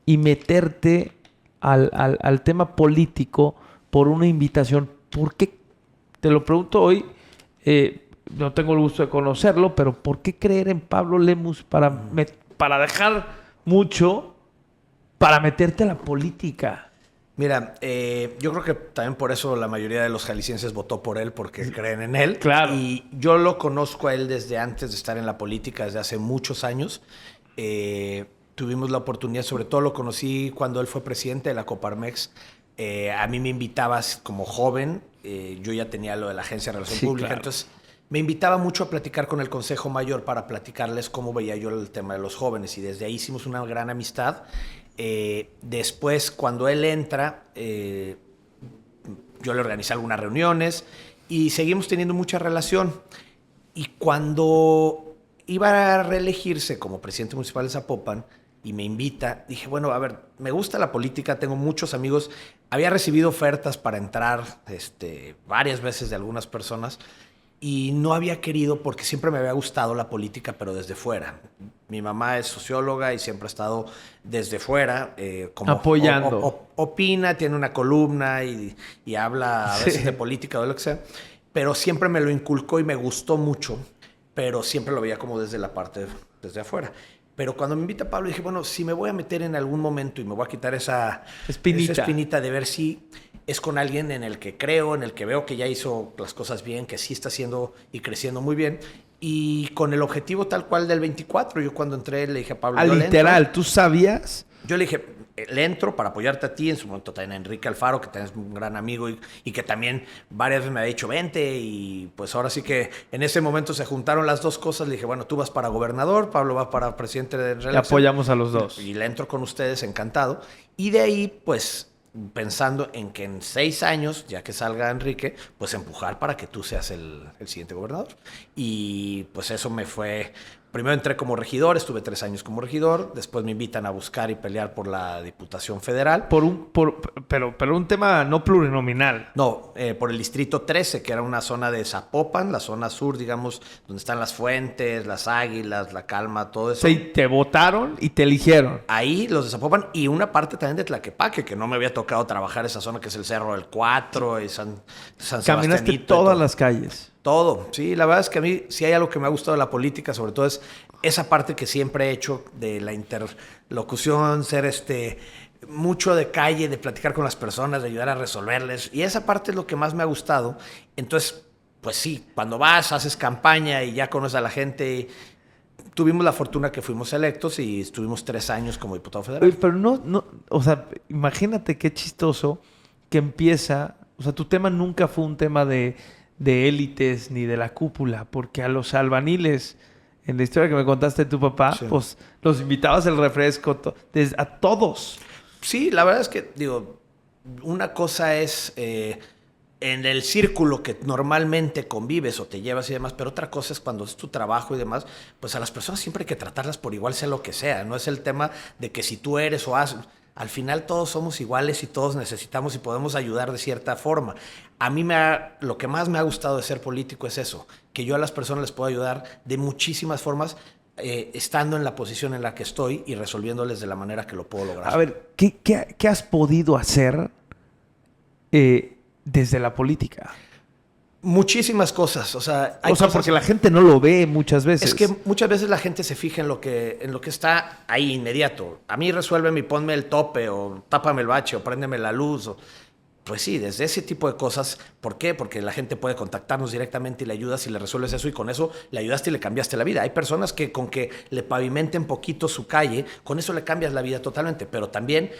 y meterte al tema político por una invitación. ¿Por qué? Te lo pregunto hoy. No tengo el gusto de conocerlo, pero ¿por qué creer en Pablo Lemus para dejar mucho para meterte a la política? Mira, yo creo que también por eso la mayoría de los jaliscienses votó por él, porque creen en él. Claro. Y yo lo conozco a él desde antes de estar en la política, desde hace muchos años. Tuvimos la oportunidad, sobre todo lo conocí cuando él fue presidente de la Coparmex. A mí me invitabas como joven, yo ya tenía lo de la Agencia de Relación Pública, claro. Entonces me invitaba mucho a platicar con el Consejo Mayor para platicarles cómo veía yo el tema de los jóvenes y desde ahí hicimos una gran amistad. Después, cuando él entra, yo le organizé algunas reuniones y seguimos teniendo mucha relación. Y cuando iba a reelegirse como presidente municipal de Zapopan y me invita, dije, bueno, a ver, me gusta la política, tengo muchos amigos. Había recibido ofertas para entrar varias veces de algunas personas. Y no había querido porque siempre me había gustado la política, pero desde fuera. Mi mamá es socióloga y siempre ha estado desde fuera. Como apoyando. Opina, tiene una columna y habla a veces de política o de lo que sea. Pero siempre me lo inculcó y me gustó mucho. Pero siempre lo veía como desde la parte, desde afuera. Pero cuando me invita Pablo, dije, bueno, si me voy a meter en algún momento y me voy a quitar esa espinita de ver si es con alguien en el que creo, en el que veo que ya hizo las cosas bien, que sí está haciendo y creciendo muy bien. Y con el objetivo tal cual del 24, yo cuando entré le dije a Pablo... Literal, ¿tú sabías? Yo le dije, le entro para apoyarte a ti, en su momento también a Enrique Alfaro, que también es un gran amigo y que también varias veces me ha dicho, vente, y pues ahora sí que en ese momento se juntaron las dos cosas, le dije, bueno, tú vas para gobernador, Pablo va para presidente de reelección. Le apoyamos a los dos. Y le entro con ustedes, encantado. Y de ahí, pues, pensando en que en 6 años, ya que salga Enrique, pues empujar para que tú seas el siguiente gobernador. Y pues eso me fue... Primero entré como regidor, estuve 3 años como regidor, después me invitan a buscar y pelear por la Diputación Federal. Pero un tema no plurinominal. No, por el Distrito 13, que era una zona de Zapopan, la zona sur, digamos, donde están las fuentes, las águilas, la calma, todo eso. Sí, te votaron y te eligieron. Ahí los de Zapopan y una parte también de Tlaquepaque, que no me había tocado trabajar esa zona, que es el Cerro del 4 y San Caminaste Sebastianito. todas las calles. Todo, sí, la verdad es que a mí sí hay algo que me ha gustado de la política, sobre todo es esa parte que siempre he hecho de la interlocución, ser mucho de calle, de platicar con las personas, de ayudar a resolverles, y esa parte es lo que más me ha gustado. Entonces, pues sí, cuando vas, haces campaña y ya conoces a la gente. Tuvimos la fortuna que fuimos electos y estuvimos 3 años como diputado federal. Pero no, o sea, imagínate qué chistoso que empieza, o sea, tu tema nunca fue un tema de élites ni de la cúpula, porque a los albaniles, en la historia que me contaste de tu papá, sí, pues los invitabas el refresco, a todos. Sí, la verdad es que, digo, una cosa es en el círculo que normalmente convives o te llevas y demás, pero otra cosa es cuando es tu trabajo y demás, pues a las personas siempre hay que tratarlas por igual, sea lo que sea. No es el tema de que si tú eres o haces... Al final todos somos iguales y todos necesitamos y podemos ayudar de cierta forma. A mí lo que más me ha gustado de ser político es eso, que yo a las personas les puedo ayudar de muchísimas formas, estando en la posición en la que estoy y resolviéndoles de la manera que lo puedo lograr. A ver, ¿qué has podido hacer desde la política? Muchísimas cosas, o sea, porque la gente no lo ve muchas veces. Es que muchas veces la gente se fija en lo que está ahí inmediato. A mí resuélveme y ponme el tope, o tápame el bache, o préndeme la luz. Pues sí, desde ese tipo de cosas. ¿Por qué? Porque la gente puede contactarnos directamente y le ayudas y le resuelves eso, y con eso le ayudaste y le cambiaste la vida. Hay personas que con que le pavimenten poquito su calle, con eso le cambias la vida totalmente, pero también...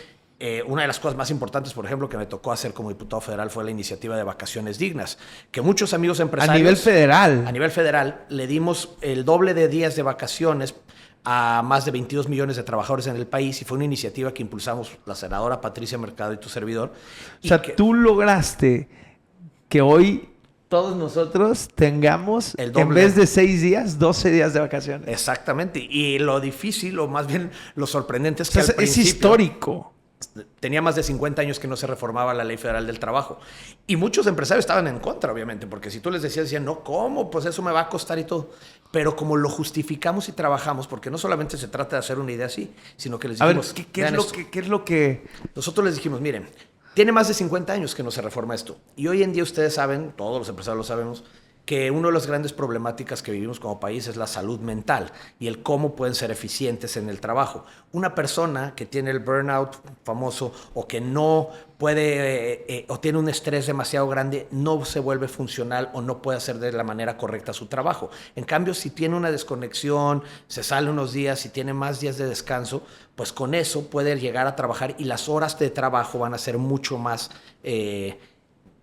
una de las cosas más importantes, por ejemplo, que me tocó hacer como diputado federal fue la iniciativa de vacaciones dignas, que muchos amigos empresarios... A nivel federal. A nivel federal, le dimos el doble de días de vacaciones a más de 22 millones de trabajadores en el país, y fue una iniciativa que impulsamos la senadora Patricia Mercado y tu servidor. O sea, tú lograste que hoy todos nosotros tengamos, el doble, en vez de 6 días, 12 días de vacaciones. Exactamente. Y lo difícil, o más bien lo sorprendente es que al principio, es histórico. Tenía más de 50 años que no se reformaba la Ley Federal del Trabajo. Y muchos empresarios estaban en contra, obviamente, porque si tú les decían, no, ¿cómo? Pues eso me va a costar y todo. Pero como lo justificamos y trabajamos, porque no solamente se trata de hacer una idea así, sino que les dijimos... A ver, ¿qué es lo que...? Nosotros les dijimos, miren, tiene más de 50 años que no se reforma esto. Y hoy en día ustedes saben, todos los empresarios lo sabemos, que una de las grandes problemáticas que vivimos como país es la salud mental y el cómo pueden ser eficientes en el trabajo. Una persona que tiene el burnout famoso, o que no puede o tiene un estrés demasiado grande, no se vuelve funcional o no puede hacer de la manera correcta su trabajo. En cambio, si tiene una desconexión, se sale unos días y tiene más días de descanso, pues con eso puede llegar a trabajar, y las horas de trabajo van a ser mucho más...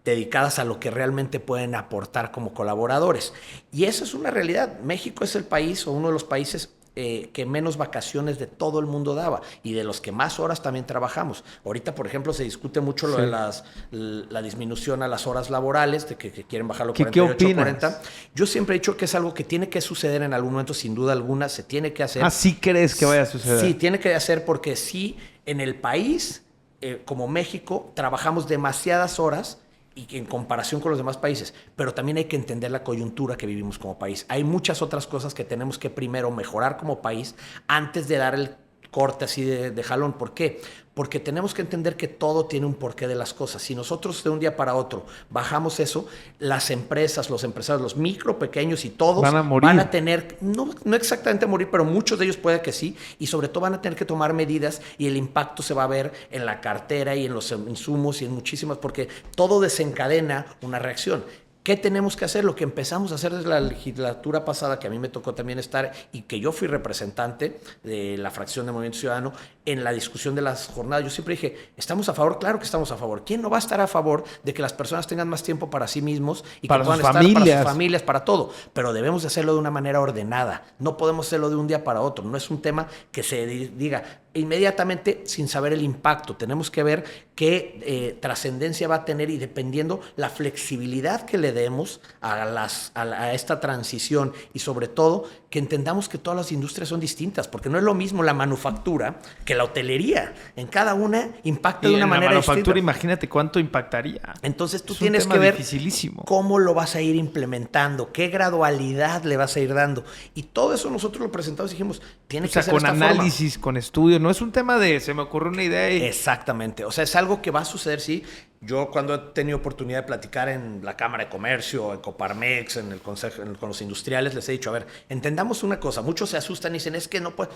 dedicadas a lo que realmente pueden aportar como colaboradores. Y eso es una realidad. México es el país, o uno de los países que menos vacaciones de todo el mundo daba, y de los que más horas también trabajamos. Ahorita, por ejemplo, se discute mucho lo de la disminución a las horas laborales, de que quieren bajarlo a 48 o 40. Yo siempre he dicho que es algo que tiene que suceder en algún momento, sin duda alguna, se tiene que hacer. ¿Así crees que vaya a suceder? Sí, tiene que hacer, porque sí, en el país, como México, trabajamos demasiadas horas, y en comparación con los demás países, pero también hay que entender la coyuntura que vivimos como país. Hay muchas otras cosas que tenemos que primero mejorar como país antes de dar el corte así de jalón. ¿Por qué? Porque tenemos que entender que todo tiene un porqué de las cosas. Si nosotros de un día para otro bajamos eso, las empresas, los empresarios, los micro, pequeños y todos van a tener, no exactamente morir, pero muchos de ellos puede que sí, y sobre todo van a tener que tomar medidas, y el impacto se va a ver en la cartera y en los insumos y en muchísimas, porque todo desencadena una reacción. ¿Qué tenemos que hacer? Lo que empezamos a hacer desde la legislatura pasada, que a mí me tocó también estar y que yo fui representante de la fracción de Movimiento Ciudadano en la discusión de las jornadas. Yo siempre dije, ¿estamos a favor? Claro que estamos a favor. ¿Quién no va a estar a favor de que las personas tengan más tiempo para sí mismos y para que puedan estar para sus familias, para todo? Pero debemos de hacerlo de una manera ordenada. No podemos hacerlo de un día para otro. No es un tema que se diga inmediatamente sin saber el impacto. Tenemos que ver qué trascendencia va a tener y dependiendo la flexibilidad que le demos a esta transición y sobre todo que entendamos que todas las industrias son distintas, porque no es lo mismo la manufactura que la hotelería. En cada una impacta de una manera distinta. La manufactura, imagínate cuánto impactaría. Entonces tú tienes que ver cómo lo vas a ir implementando, qué gradualidad le vas a ir dando. Y todo eso nosotros lo presentamos y dijimos, tiene que ser con análisis, con estudios. No es un tema de se me ocurrió una idea y... Exactamente. O sea, es algo que va a suceder, sí. Yo cuando he tenido oportunidad de platicar en la Cámara de Comercio, en Coparmex, en el Consejo, con los industriales, les he dicho, a ver, entendamos una cosa. Muchos se asustan y dicen, es que no puede...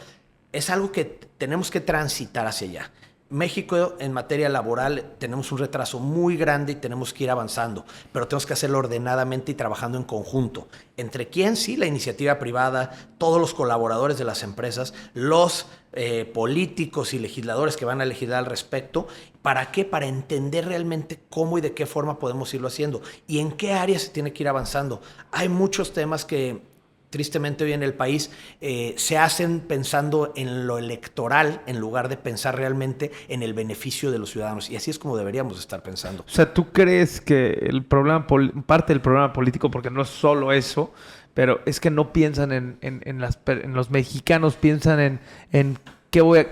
Es algo que tenemos que transitar hacia allá. México en materia laboral tenemos un retraso muy grande y tenemos que ir avanzando, pero tenemos que hacerlo ordenadamente y trabajando en conjunto. ¿Entre quién? Sí, la iniciativa privada, todos los colaboradores de las empresas, los políticos y legisladores que van a legislar al respecto. ¿Para qué? Para entender realmente cómo y de qué forma podemos irlo haciendo y en qué áreas se tiene que ir avanzando. Hay muchos temas que tristemente hoy en el país se hacen pensando en lo electoral en lugar de pensar realmente en el beneficio de los ciudadanos. Y así es como deberíamos estar pensando. O sea, ¿tú crees que el problema, parte del problema político, porque no es solo eso, pero es que no piensan en los mexicanos, piensan en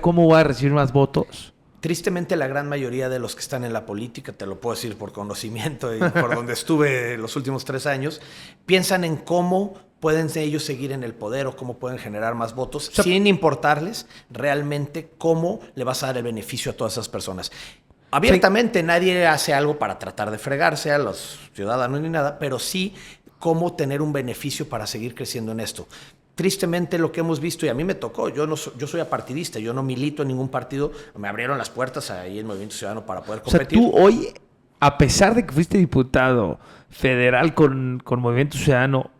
cómo voy a recibir más votos? Tristemente, la gran mayoría de los que están en la política, te lo puedo decir por conocimiento y por donde estuve los últimos 3 años, piensan en cómo pueden ellos seguir en el poder o cómo pueden generar más votos, sin importarles realmente cómo le vas a dar el beneficio a todas esas personas. Abiertamente, nadie hace algo para tratar de fregarse a los ciudadanos ni nada, pero sí cómo tener un beneficio para seguir creciendo en esto. Tristemente lo que hemos visto, y a mí me tocó, yo soy apartidista, yo no milito en ningún partido, me abrieron las puertas ahí en Movimiento Ciudadano para poder competir. O sea, tú hoy, a pesar de que fuiste diputado federal con Movimiento Ciudadano,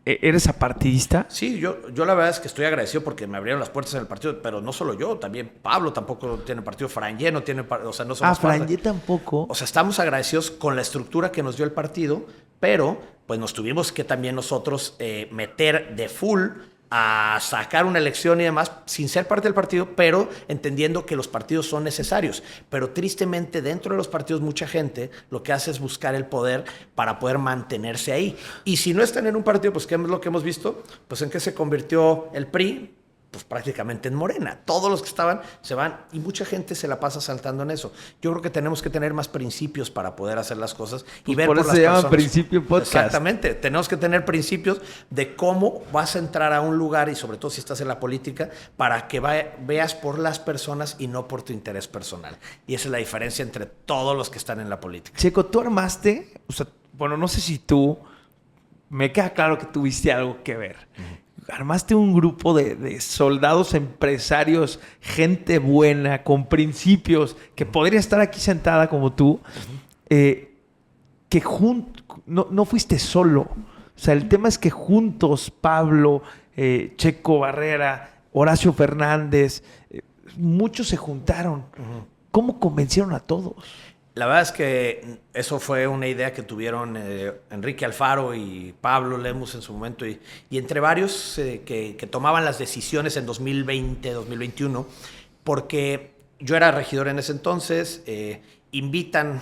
¿eres apartidista? Sí, yo la verdad es que estoy agradecido porque me abrieron las puertas en el partido, pero no solo yo, también Pablo tampoco tiene partido, Frangé no tiene partido, o sea, no somos Frangé tampoco. O sea, estamos agradecidos con la estructura que nos dio el partido, pero pues nos tuvimos que también nosotros meter de full a sacar una elección y demás sin ser parte del partido, pero entendiendo que los partidos son necesarios. Pero tristemente dentro de los partidos mucha gente lo que hace es buscar el poder para poder mantenerse ahí. Y si no están en un partido, pues ¿qué es lo que hemos visto? Pues en qué se convirtió el PRI, pues prácticamente en Morena. Todos los que estaban se van y mucha gente se la pasa saltando en eso. Yo creo que tenemos que tener más principios para poder hacer las cosas y ver por las personas. Por eso se llama Principio Podcast. Exactamente. Tenemos que tener principios de cómo vas a entrar a un lugar y sobre todo si estás en la política para que veas por las personas y no por tu interés personal. Y esa es la diferencia entre todos los que están en la política. Checo, tú armaste, o sea, bueno, no sé si tú, me queda claro que tuviste algo que ver. Armaste un grupo de soldados empresarios, gente buena, con principios, que podría estar aquí sentada como tú, que no fuiste solo. O sea, el tema es que juntos, Pablo, Checo Barrera, Horacio Fernández, muchos se juntaron. ¿Cómo convencieron a todos? La verdad es que eso fue una idea que tuvieron Enrique Alfaro y Pablo Lemus en su momento y entre varios que tomaban las decisiones en 2020, 2021, porque yo era regidor en ese entonces, invitan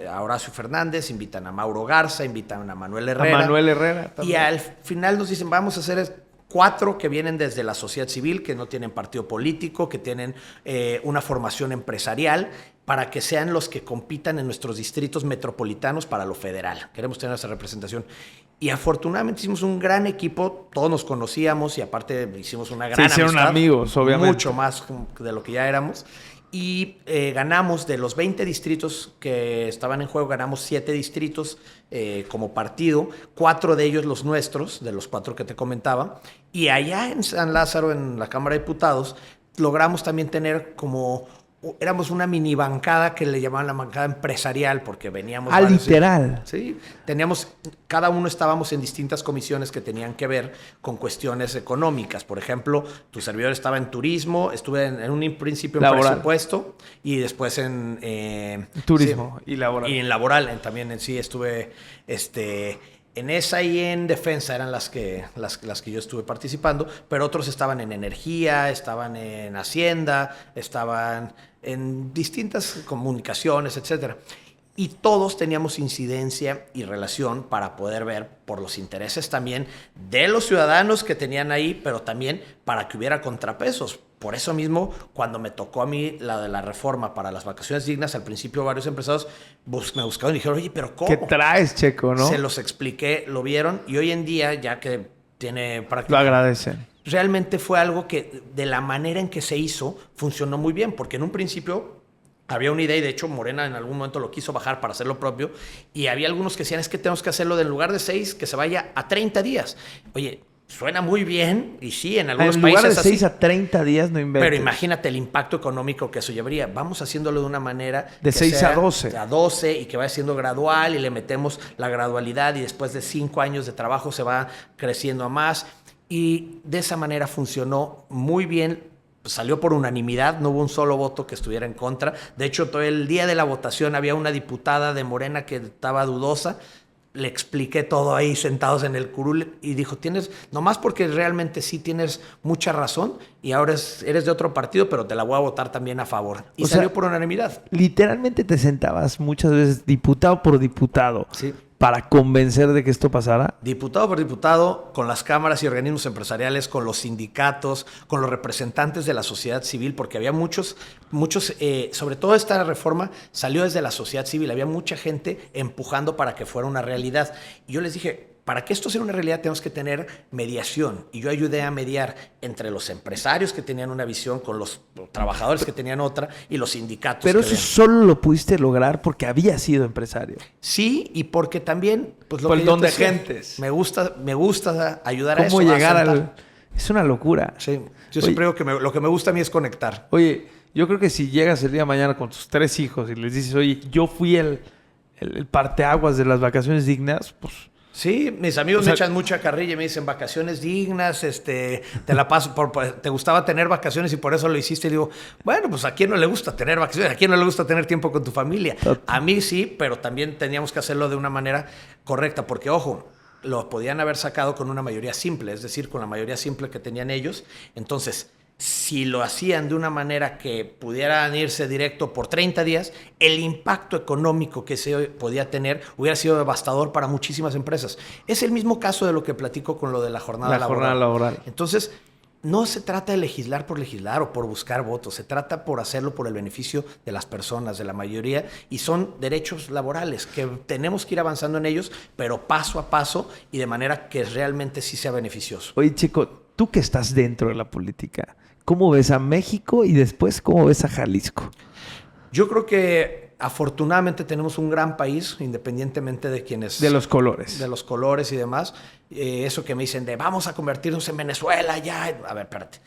a Horacio Fernández, invitan a Mauro Garza, invitan a Manuel Herrera. También. Y al final nos dicen, vamos a hacer 4 que vienen desde la sociedad civil, que no tienen partido político, que tienen una formación empresarial, para que sean los que compitan en nuestros distritos metropolitanos para lo federal. Queremos tener esa representación. Y afortunadamente hicimos un gran equipo, todos nos conocíamos y aparte hicimos una gran amistad. Se hicieron amigos, obviamente. Mucho más de lo que ya éramos. Y ganamos de los 20 distritos que estaban en juego, ganamos 7 distritos como partido, 4 de ellos los nuestros, de los 4 que te comentaba. Y allá en San Lázaro, en la Cámara de Diputados, logramos también tener como éramos una mini bancada que le llamaban la bancada empresarial porque veníamos... literal. Sí, cada uno estábamos en distintas comisiones que tenían que ver con cuestiones económicas. Por ejemplo, tu servidor estaba en turismo, estuve en un principio en laboral. Presupuesto y después en... turismo sí, y laboral. Y en laboral también en sí estuve... En esa y en defensa eran las que yo estuve participando, pero otros estaban en energía, estaban en hacienda, estaban en distintas comunicaciones, etcétera. Y todos teníamos incidencia y relación para poder ver por los intereses también de los ciudadanos que tenían ahí, pero también para que hubiera contrapesos. Por eso mismo, cuando me tocó a mí la de la reforma para las vacaciones dignas, al principio varios empresarios me buscaron y dijeron, oye, ¿pero cómo? ¿Qué traes, Checo, no? Se los expliqué, lo vieron y hoy en día, ya que tiene práctica... Lo agradecen. Realmente fue algo que de la manera en que se hizo funcionó muy bien, porque en un principio había una idea y de hecho Morena en algún momento lo quiso bajar para hacer lo propio y había algunos que decían, es que tenemos que hacerlo de en lugar de 6, que se vaya a 30 días. Oye, suena muy bien y sí, en algunos países en lugar de 6 así, a 30 días no inventes. pero imagínate el impacto económico que eso llevaría. Vamos haciéndolo de una manera... De 6 a 12. A 12 y que vaya siendo gradual y le metemos la gradualidad y después de 5 años de trabajo se va creciendo a más. Y de esa manera funcionó muy bien. Salió por unanimidad, no hubo un solo voto que estuviera en contra. De hecho, todo el día de la votación había una diputada de Morena que estaba dudosa. Le expliqué todo ahí sentados en el curul y dijo, nomás porque realmente sí tienes mucha razón y ahora eres de otro partido, pero te la voy a votar también a favor. Y salió por unanimidad. Literalmente te sentabas muchas veces diputado por diputado. Sí. Para convencer de que esto pasara. Diputado por diputado, con las cámaras y organismos empresariales, con los sindicatos, con los representantes de la sociedad civil, porque había muchos, sobre todo esta reforma salió desde la sociedad civil, había mucha gente empujando para que fuera una realidad. Y yo les dije, para que esto sea una realidad tenemos que tener mediación. Y yo ayudé a mediar entre los empresarios que tenían una visión, con los trabajadores que tenían otra y los sindicatos. Pero eso solo lo pudiste lograr porque habías sido empresario. Sí, y porque también... Pues por el don de gentes. Me gusta ayudar a eso. ¿Cómo llegar al...? Es una locura. Sí, yo siempre digo que lo que me gusta a mí es conectar. Oye, yo creo que si llegas el día de mañana con tus 3 hijos y les dices, oye, yo fui el parteaguas de las vacaciones dignas, pues... Sí, mis amigos me echan mucha carrilla y me dicen vacaciones dignas, te la paso te gustaba tener vacaciones y por eso lo hiciste. Y digo, bueno, pues a quién no le gusta tener vacaciones, a quién no le gusta tener tiempo con tu familia. A mí sí, pero también teníamos que hacerlo de una manera correcta, porque ojo, lo podían haber sacado con una mayoría simple, es decir, con la mayoría simple que tenían ellos. Entonces, si lo hacían de una manera que pudieran irse directo por 30 días, el impacto económico que se podía tener hubiera sido devastador para muchísimas empresas. Es el mismo caso de lo que platico con lo de la jornada laboral. Entonces, no se trata de legislar por legislar o por buscar votos, se trata por hacerlo por el beneficio de las personas, de la mayoría, y son derechos laborales que tenemos que ir avanzando en ellos, pero paso a paso y de manera que realmente sí sea beneficioso. Oye, Checo, tú que estás dentro de la política, ¿cómo ves a México y después cómo ves a Jalisco? Yo creo que afortunadamente tenemos un gran país, independientemente de quienes... De los colores. De los colores y demás. Eso que me dicen de vamos a convertirnos en Venezuela ya. A ver, espérate.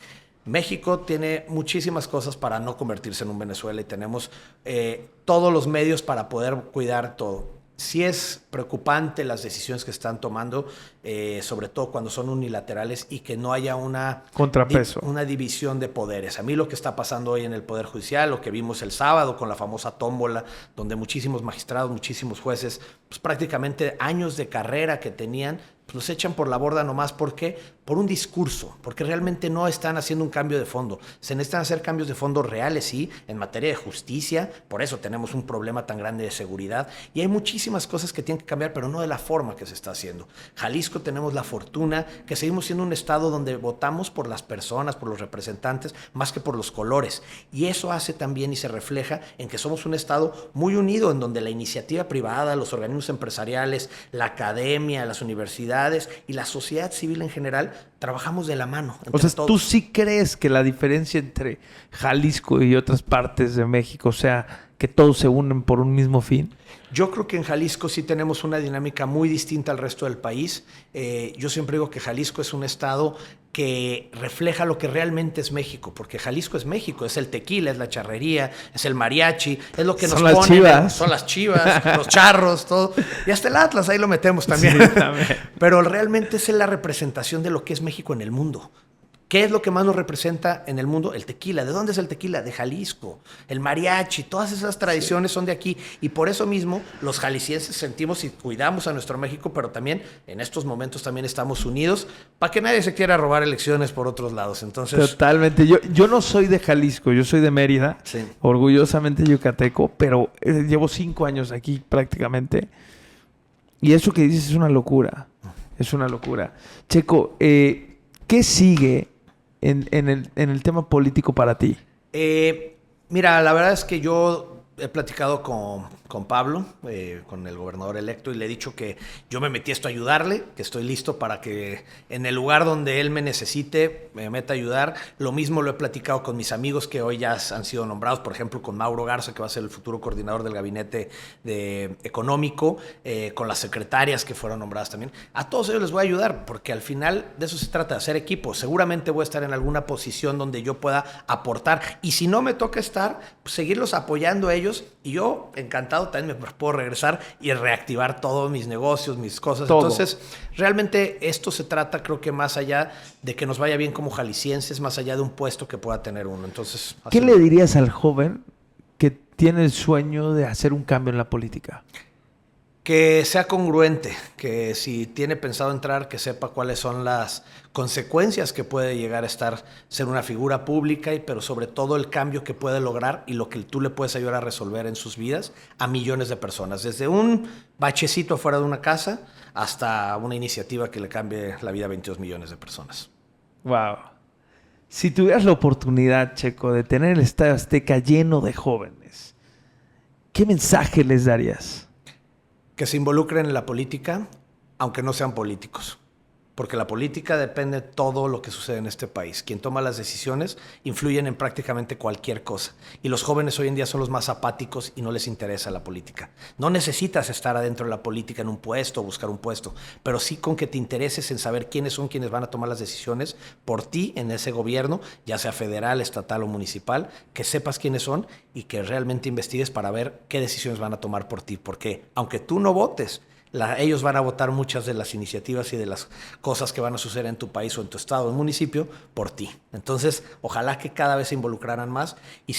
México tiene muchísimas cosas para no convertirse en un Venezuela y tenemos todos los medios para poder cuidar todo. Sí es preocupante las decisiones que están tomando, sobre todo cuando son unilaterales y que no haya una división de poderes. A mí lo que está pasando hoy en el Poder Judicial, lo que vimos el sábado con la famosa tómbola, donde muchísimos magistrados, muchísimos jueces, pues prácticamente años de carrera que tenían, pues los echan por la borda nomás. ¿Por qué? Por un discurso, porque realmente no están haciendo un cambio de fondo. Se necesitan hacer cambios de fondo reales, sí, en materia de justicia, por eso tenemos un problema tan grande de seguridad, y hay muchísimas cosas que tienen que cambiar, pero no de la forma que se está haciendo. Jalisco tenemos la fortuna que seguimos siendo un estado donde votamos por las personas, por los representantes, más que por los colores, y eso hace también y se refleja en que somos un estado muy unido, en donde la iniciativa privada, los organismos empresariales, la academia, las universidades y la sociedad civil en general trabajamos de la mano. O sea, todos. ¿tú sí crees que la diferencia entre Jalisco y otras partes de México sea que todos se unen por un mismo fin? Yo creo que en Jalisco sí tenemos una dinámica muy distinta al resto del país. Yo siempre digo que Jalisco es un estado que refleja lo que realmente es México, porque Jalisco es México, es el tequila, es la charrería, es el mariachi, es lo que nos ponen. Chivas. Son las chivas, los charros, todo. Y hasta el Atlas, ahí lo metemos también. Sí, también. Pero realmente es la representación de lo que es México en el mundo. ¿Qué es lo que más nos representa en el mundo? El tequila. ¿De dónde es el tequila? De Jalisco. El mariachi, todas esas tradiciones son de aquí. Y por eso mismo los jaliscienses sentimos y cuidamos a nuestro México, pero también en estos momentos también estamos unidos para que nadie se quiera robar elecciones por otros lados. Entonces, totalmente. Yo no soy de Jalisco, yo soy de Mérida. Sí. Orgullosamente yucateco, pero llevo 5 años aquí prácticamente. Y eso que dices es una locura. Es una locura. Checo, ¿qué sigue en el tema político para ti? Mira, la verdad es que yo he platicado con Pablo, con el gobernador electo, y le he dicho que yo me metí a esto a ayudarle, que estoy listo para que en el lugar donde él me necesite me meta a ayudar. Lo mismo lo he platicado con mis amigos que hoy ya han sido nombrados, por ejemplo, con Mauro Garza, que va a ser el futuro coordinador del gabinete económico, con las secretarias que fueron nombradas también. A todos ellos les voy a ayudar, porque al final de eso se trata, de hacer equipo. Seguramente voy a estar en alguna posición donde yo pueda aportar, y si no me toca estar, pues seguirlos apoyando a ellos, y yo encantado también me puedo regresar y reactivar todos mis negocios, mis cosas. Todo. Entonces, realmente esto se trata, creo que más allá de que nos vaya bien como jaliscienses, más allá de un puesto que pueda tener uno. Entonces, ¿qué le dirías al joven que tiene el sueño de hacer un cambio en la política? Que sea congruente, que si tiene pensado entrar, que sepa cuáles son las consecuencias que puede llegar a ser una figura pública, pero sobre todo el cambio que puede lograr y lo que tú le puedes ayudar a resolver en sus vidas a millones de personas. Desde un bachecito afuera de una casa hasta una iniciativa que le cambie la vida a 22 millones de personas. Wow. Si tuvieras la oportunidad, Checo, de tener el Estadio Azteca lleno de jóvenes, ¿qué mensaje les darías? Que se involucren en la política, aunque no sean políticos. Porque la política depende de todo lo que sucede en este país. Quien toma las decisiones influyen en prácticamente cualquier cosa. Y los jóvenes hoy en día son los más apáticos y no les interesa la política. No necesitas estar adentro de la política en un puesto o buscar un puesto, pero sí con que te intereses en saber quiénes son quienes van a tomar las decisiones por ti en ese gobierno, ya sea federal, estatal o municipal, que sepas quiénes son y que realmente investigues para ver qué decisiones van a tomar por ti. Porque aunque tú no votes, ellos van a votar muchas de las iniciativas y de las cosas que van a suceder en tu país o en tu estado o municipio por ti. Entonces, ojalá que cada vez se involucraran más y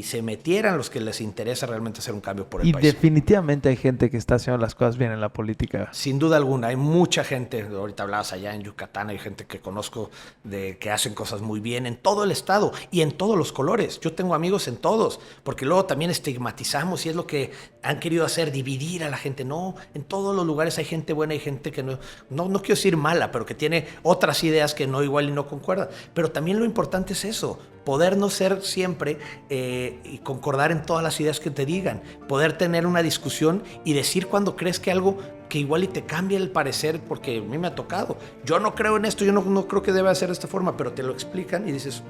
se metieran los que les interesa realmente hacer un cambio por el país. Y definitivamente hay gente que está haciendo las cosas bien en la política. Sin duda alguna, hay mucha gente, ahorita hablabas allá en Yucatán, hay gente que conozco que hacen cosas muy bien en todo el estado y en todos los colores. Yo tengo amigos en todos, porque luego también estigmatizamos y es lo que han querido hacer, dividir a la gente. No, en todos los lugares hay gente buena y gente que no quiero decir mala, pero que tiene otras ideas que no igual y no concuerdan. Pero también lo importante es eso, poder no ser siempre y concordar en todas las ideas que te digan, poder tener una discusión y decir cuando crees que algo que igual y te cambia el parecer, porque a mí me ha tocado. Yo no creo en esto, yo no creo que deba ser de esta forma, pero te lo explican y dices,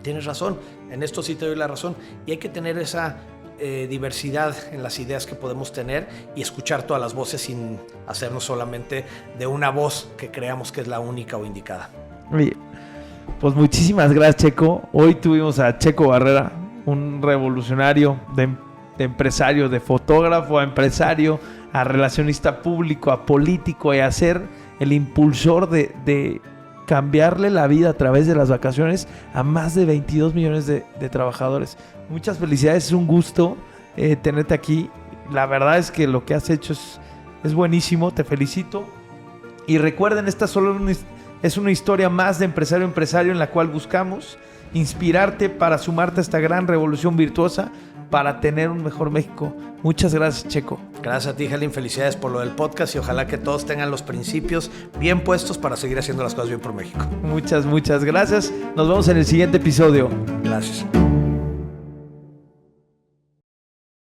tienes razón, en esto sí te doy la razón. Y hay que tener esa diversidad en las ideas que podemos tener y escuchar todas las voces sin hacernos solamente de una voz que creamos que es la única o indicada. Oye, pues muchísimas gracias, Checo. Hoy tuvimos a Checo Barrera, un revolucionario de empresario, de fotógrafo a empresario, a relacionista público, a político y a ser el impulsor de cambiarle la vida a través de las vacaciones a más de 22 millones de trabajadores. Muchas felicidades, es un gusto tenerte aquí. La verdad es que lo que has hecho es buenísimo, te felicito. Y recuerden, esta solo es una historia más de empresario a empresario en la cual buscamos inspirarte para sumarte a esta gran revolución virtuosa para tener un mejor México. Muchas gracias, Checo. Gracias a ti, Helen. Felicidades por lo del podcast y ojalá que todos tengan los principios bien puestos para seguir haciendo las cosas bien por México. Muchas gracias. Nos vemos en el siguiente episodio. Gracias.